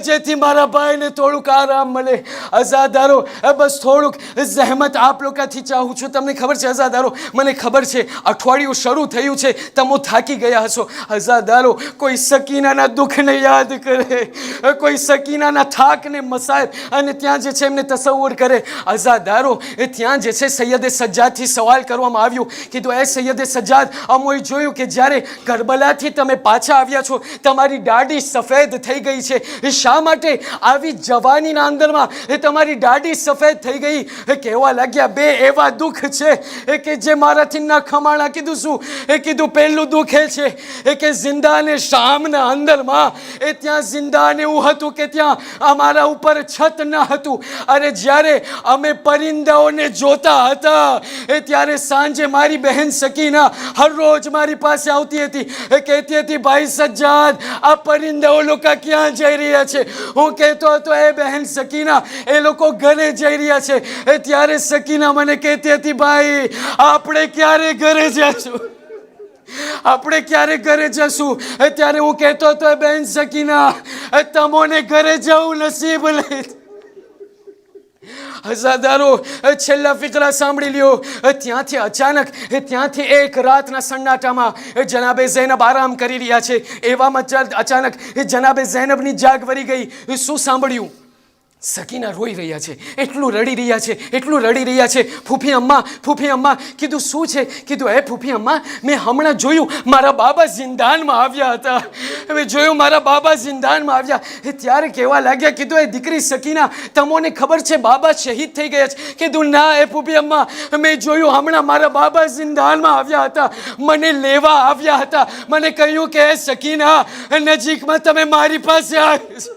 જેથી મારા ભાઈને થોડુંક આરામ મળે. અઝાદારો, બસ થોડુંક જહેમત આપ લોકોથી ચાહું છું. તમને ખબર છે અઝાદારો, મને ખબર છે અઠવાડિયું શરૂ થયું છે, તમે થાકી ગયા હશો. અઝાદારો, કોઈ સકીનાના દુઃખને યાદ કરે, કોઈ સકીનાના થાકને મસાય અને ત્યાં જે છે એમને તસવ્વુર કરે. અઝાદારો, ત્યાં જે છે સૈયદે સજ્જાદથી સવાલ કરવામાં આવ્યું. કીધું, એ સૈયદે સજ્જાદ, અમોએ જોયું કે જ્યારે કરબલાથી તમે પાછા આવ્યા છો તમારી દાઢી સફેદ થઈ ગઈ છે. શા માટે આવી જવાનીના અંદરમાં તમારી દાઢી સફેદ થઈ ગઈ? કહેવા લાગ્યા, બે એવા દુઃખ છે કે જે મારાથી ના ખમાણા. કીધું, શું? કીધું, પહેલું દુઃખ એ છે કે જિંદાને શામના અંદરમાં ત્યાં જિંદાને એવું હતું કે ત્યાં અમારા ઉપર છત ન હતું. અરે જ્યારે અમે પરિંદાઓને જોતા હતા ત્યારે સાંજે મારી બહેન સકીના હર રોજ મારી પાસે આવતી હતી, કહેતી હતી, ભાઈ સજ્જાદ, આ પરિંદાઓ લોકો ક્યાં જઈ રહ્યા છે? હું કહેતો હતો, એ બહેન સકીના, એ લોકો ઘરે જઈ રહ્યા છે. ત્યારે સકીના મને કહેતી હતી, ભાઈ, આપણે ક્યારે ઘરે જશું? આપણે ક્યારે ઘરે જશું? ત્યારે હું કહેતો હતો, બહેન સકીના, તમોને ઘરે જવું નસીબ લે. હજાદારો, છેલ્લા ફિકરા સાંભળી લ્યો. ત્યાંથી એક રાતના સન્નાટામાં જનાબે ઝૈનબ આરામ કરી રહ્યા છે. એવામાં અચાનક જનાબે ઝૈનબની જાગ વળી ગઈ. શું સાંભળ્યું? સકીના રોઈ રહ્યા છે, એટલું રડી રહ્યા છે. ફૂફી અમ્મા. કીધું, શું છે? કીધું, એ ફૂફી અમ્મા, મેં હમણાં જોયું મારા બાબા જિંદાનમાં આવ્યા હતા. મેં જોયું મારા બાબા જિંદાનમાં આવ્યા. ત્યારે કહેવા લાગ્યા, કીધું, એ દીકરી સકીના, તમને ખબર છે બાબા શહીદ થઈ ગયા છે? કીધું, ના એ ફૂફી અમ્મા, મેં જોયું હમણાં મારા બાબા જિંદાનમાં આવ્યા હતા, મને લેવા આવ્યા હતા. મને કહ્યું કે સકીના, નજીકમાં તમે મારી પાસે આવી.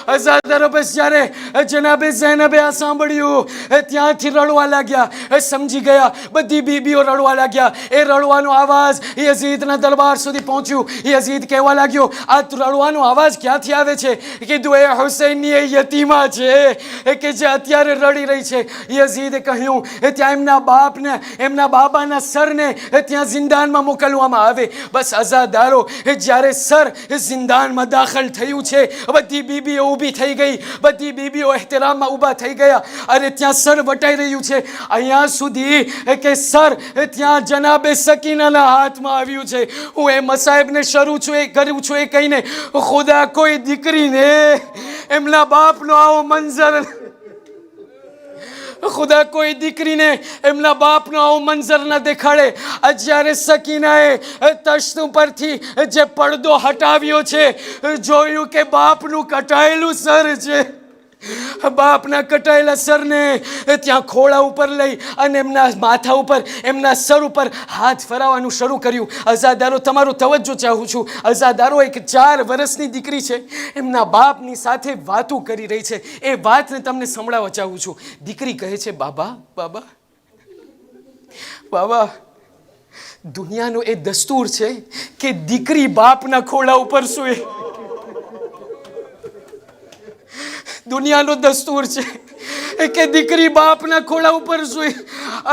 હજાદારો, બસ જ્યારે જનાબે ઝૈનબે આ સાંભળ્યું ત્યાંથી રડવા લાગ્યા. સમજી ગયા, બધી બીબીઓ રડવા લાગ્યા. એ રડવાનો અવાજ યઝીદના દરબાર સુધી પહોંચ્યું. યઝીદ કહેવા લાગ્યો, આ રડવાનો અવાજ ક્યાંથી આવે છે? કીધું, એ હુસૈનની એ યતીમા છે કે જે અત્યારે રડી રહી છે. યઝીદે કહ્યું, ત્યાં એમના બાબાના સરને ત્યાં જિંદાનમાં મોકલવામાં આવે. બસ અઝાદારો, જ્યારે સર જિંદાનમાં દાખલ થયું છે, બધી બીબીઓ ઊભી થઈ ગઈ, બધી બીબીઓ એહતરામમાં ઊભા થઈ ગયા. અરે ત્યાં સર વટાઈ રહ્યું છે, અહીંયા સુધી કે સર ત્યાં જનાબે સકીનાના હાથમાં આવ્યું છે. હું એ મસાહેબને શરૂ છું એ કરું છું એ કહીને, ખુદા કોઈ દીકરીને એમના બાપનો આવો મંઝર, ખુદા કોઈ દીકરીને એમના બાપનો આવો મંઝર ન દેખાડે. જ્યારે સકીનાએ તશ્ત ઉપરથી જે પડદો હટાવ્યો છે, જોયું કે બાપનું કટાયેલું સર છે. બાપના કટાયેલા સરને ત્યાં ખોળા ઉપર લઈ અને એમના માથા ઉપર, એમના સર ઉપર હાથ ફરાવવાનું શરૂ કર્યું. અઝાદારો, તમારો તવજ્જો ચાહું છું. અઝાદારો, એક 4 વર્ષની દીકરી છે, એમના બાપની સાથે વાતો કરી રહી છે. એ વાતને તમને સંભળાવવા ચાહું છું. દીકરી કહે છે, બાબા બાબા બાબા, દુનિયાનો એ દસ્તુર છે કે દીકરી બાપના ખોળા ઉપર સૂએ. દુનિયાનો દસ્તુર છે કે દીકરી બાપના ખોળા ઉપર સૂઈ.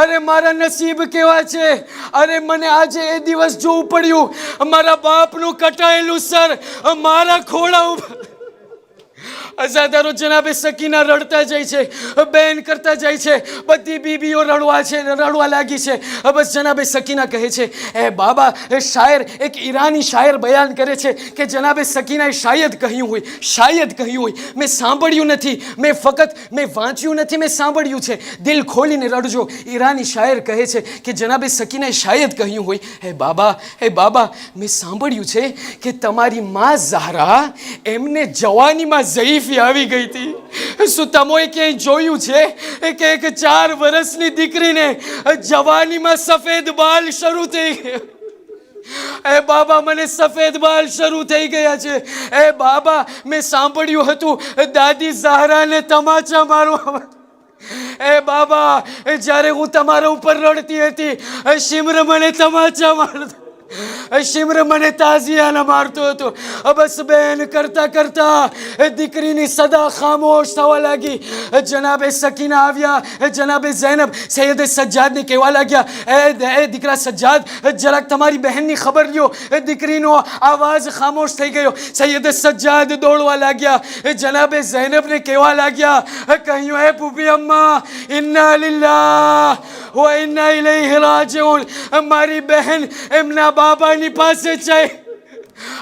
અરે મારા નસીબ કેવા છે! અરે મને આજે એ દિવસ જોવું પડ્યું, મારા બાપનું કટાયેલું સર મારા ખોળા ઉપર. અઝાદારો, જનાબે સકીના રડતા જાય છે, બેન કરતા જાય છે, બધી બીબીઓ રડવા લાગી છે. બસ જનાબે સકીના કહે છે, એ બાબા, શાયર, એક ઈરાની શાયર બયાન કરે છે કે જનાબે સકીનાએ શાયદ કહ્યું હોય, મેં સાંભળ્યું નથી, મેં વાંચ્યું નથી, મેં સાંભળ્યું છે. દિલ ખોલીને રડજો. ઈરાની શાયર કહે છે કે જનાબે સકીનાએ શાયદ કહ્યું હોય, હે બાબા, મેં સાંભળ્યું છે કે તમારી માં ઝહરા, એમને જવાનીમાં ઝઈફી આવી ગઈ હતી. શું તમોએ ક્યાંય જોયું છે કે એક 4 વર્ષની દીકરીને જવાનીમાં સફેદ બાલ શરૂ થઈ ગયા? એ બાબા, મને સફેદ બાલ શરૂ થઈ ગયા છે. એ બાબા, મેં સાંભળ્યું હતું દાદી ઝહરાને તમાચા મારવા. એ બાબા, જ્યારે હું તમારા ઉપર રડતી હતી, શિમ્ર મને તમાચા મારતો, શિમ્ર મને તાઝિયાના મારતો હતો. બસ બેન કરતા કરતા દીકરીની સદા ખામોશ થવા લાગી. જનાબે સકીના આવ્યા, જનાબે ઝૈનબ સૈયદે સજ્જાદને કહેવા લાગ્યા, એ દીકરા સજ્જાદ, જરાક તમારી બહેનની ખબર લ્યો. દીકરીનો આવાજ ખામોશ થઈ ગયો. સૈયદે સજ્જાદ દોડવા લાગ્યા, જનાબે ઝૈનબને કહેવા લાગ્યા, કહ્યું, હે પૂપી અમ્મા, ઇન્ના લિલ્લાહ વ ઇન્ના ઇલૈહિ રાજિઉન. મારી બહેન એમના બાબાની પાસે છે.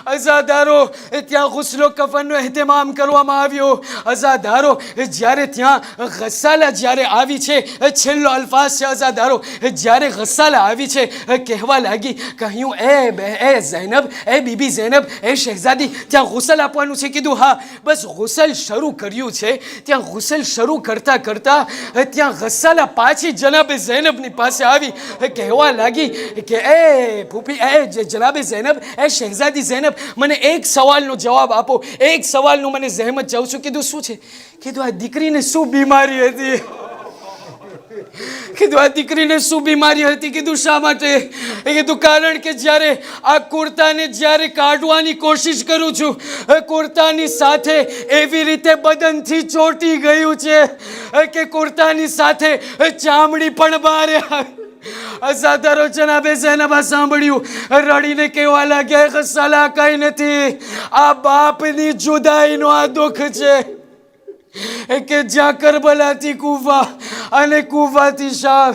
અઝાદારો, ત્યાં ગુસ્લો કફનનો ehtimam કરવામાં આવ્યો. અઝાદારો, જ્યારે ત્યાં ગસાલા જ્યારે આવી છે, છેલ્લો અલ્ફાઝ છે અઝાદારો, જ્યારે ગસાલા આવી છે, કહેવા લાગી, કહ્યું, એ ઝૈનબ, એ બીબી ઝૈનબ, એ શહેઝાદી, ત્યાં ગુસલ આપવાનું છે. કીધું, હા. બસ ગુસલ શરૂ કર્યું છે. ત્યાં ગુસલ શરૂ કરતા કરતા ત્યાં ગસાલા પાછી જનાબે ઝૈનબની પાસે આવી, કહેવા લાગી કે એ ફૂફી, એ જનાબે ઝૈનબ, એ શહેઝાદી ઝૈનબ, મને એક સવાલનો જવાબ આપો, એક સવાલનું મને જહેમત જાઉં છું. કીધું, શું છે? કીધું, આ દીકરીને શું બીમારી હતી? કીધું, આ દીકરીને શું બીમારી હતી? કીધું, શા માટે? કીધું, કારણ કે જ્યારે આ કુર્તાને જ્યારે કાઢવાની કોશિશ કરું છું, કુર્તાની સાથે એવી રીતે બદનથી ચોંટી ગયું છે કે કુર્તાની સાથે ચામડી પણ બહાર આવી. અઝાદારો, જનાબે ઝૈનબા સાંભળ્યું, રડીને કહેવા લાગ્યા, ગસાલા, કઈ નથી, આ બાપની જુદાઈનો આ દુઃખ છે કે જ્યાં કરબલાથી કૂફા અને કૂફાથી શામ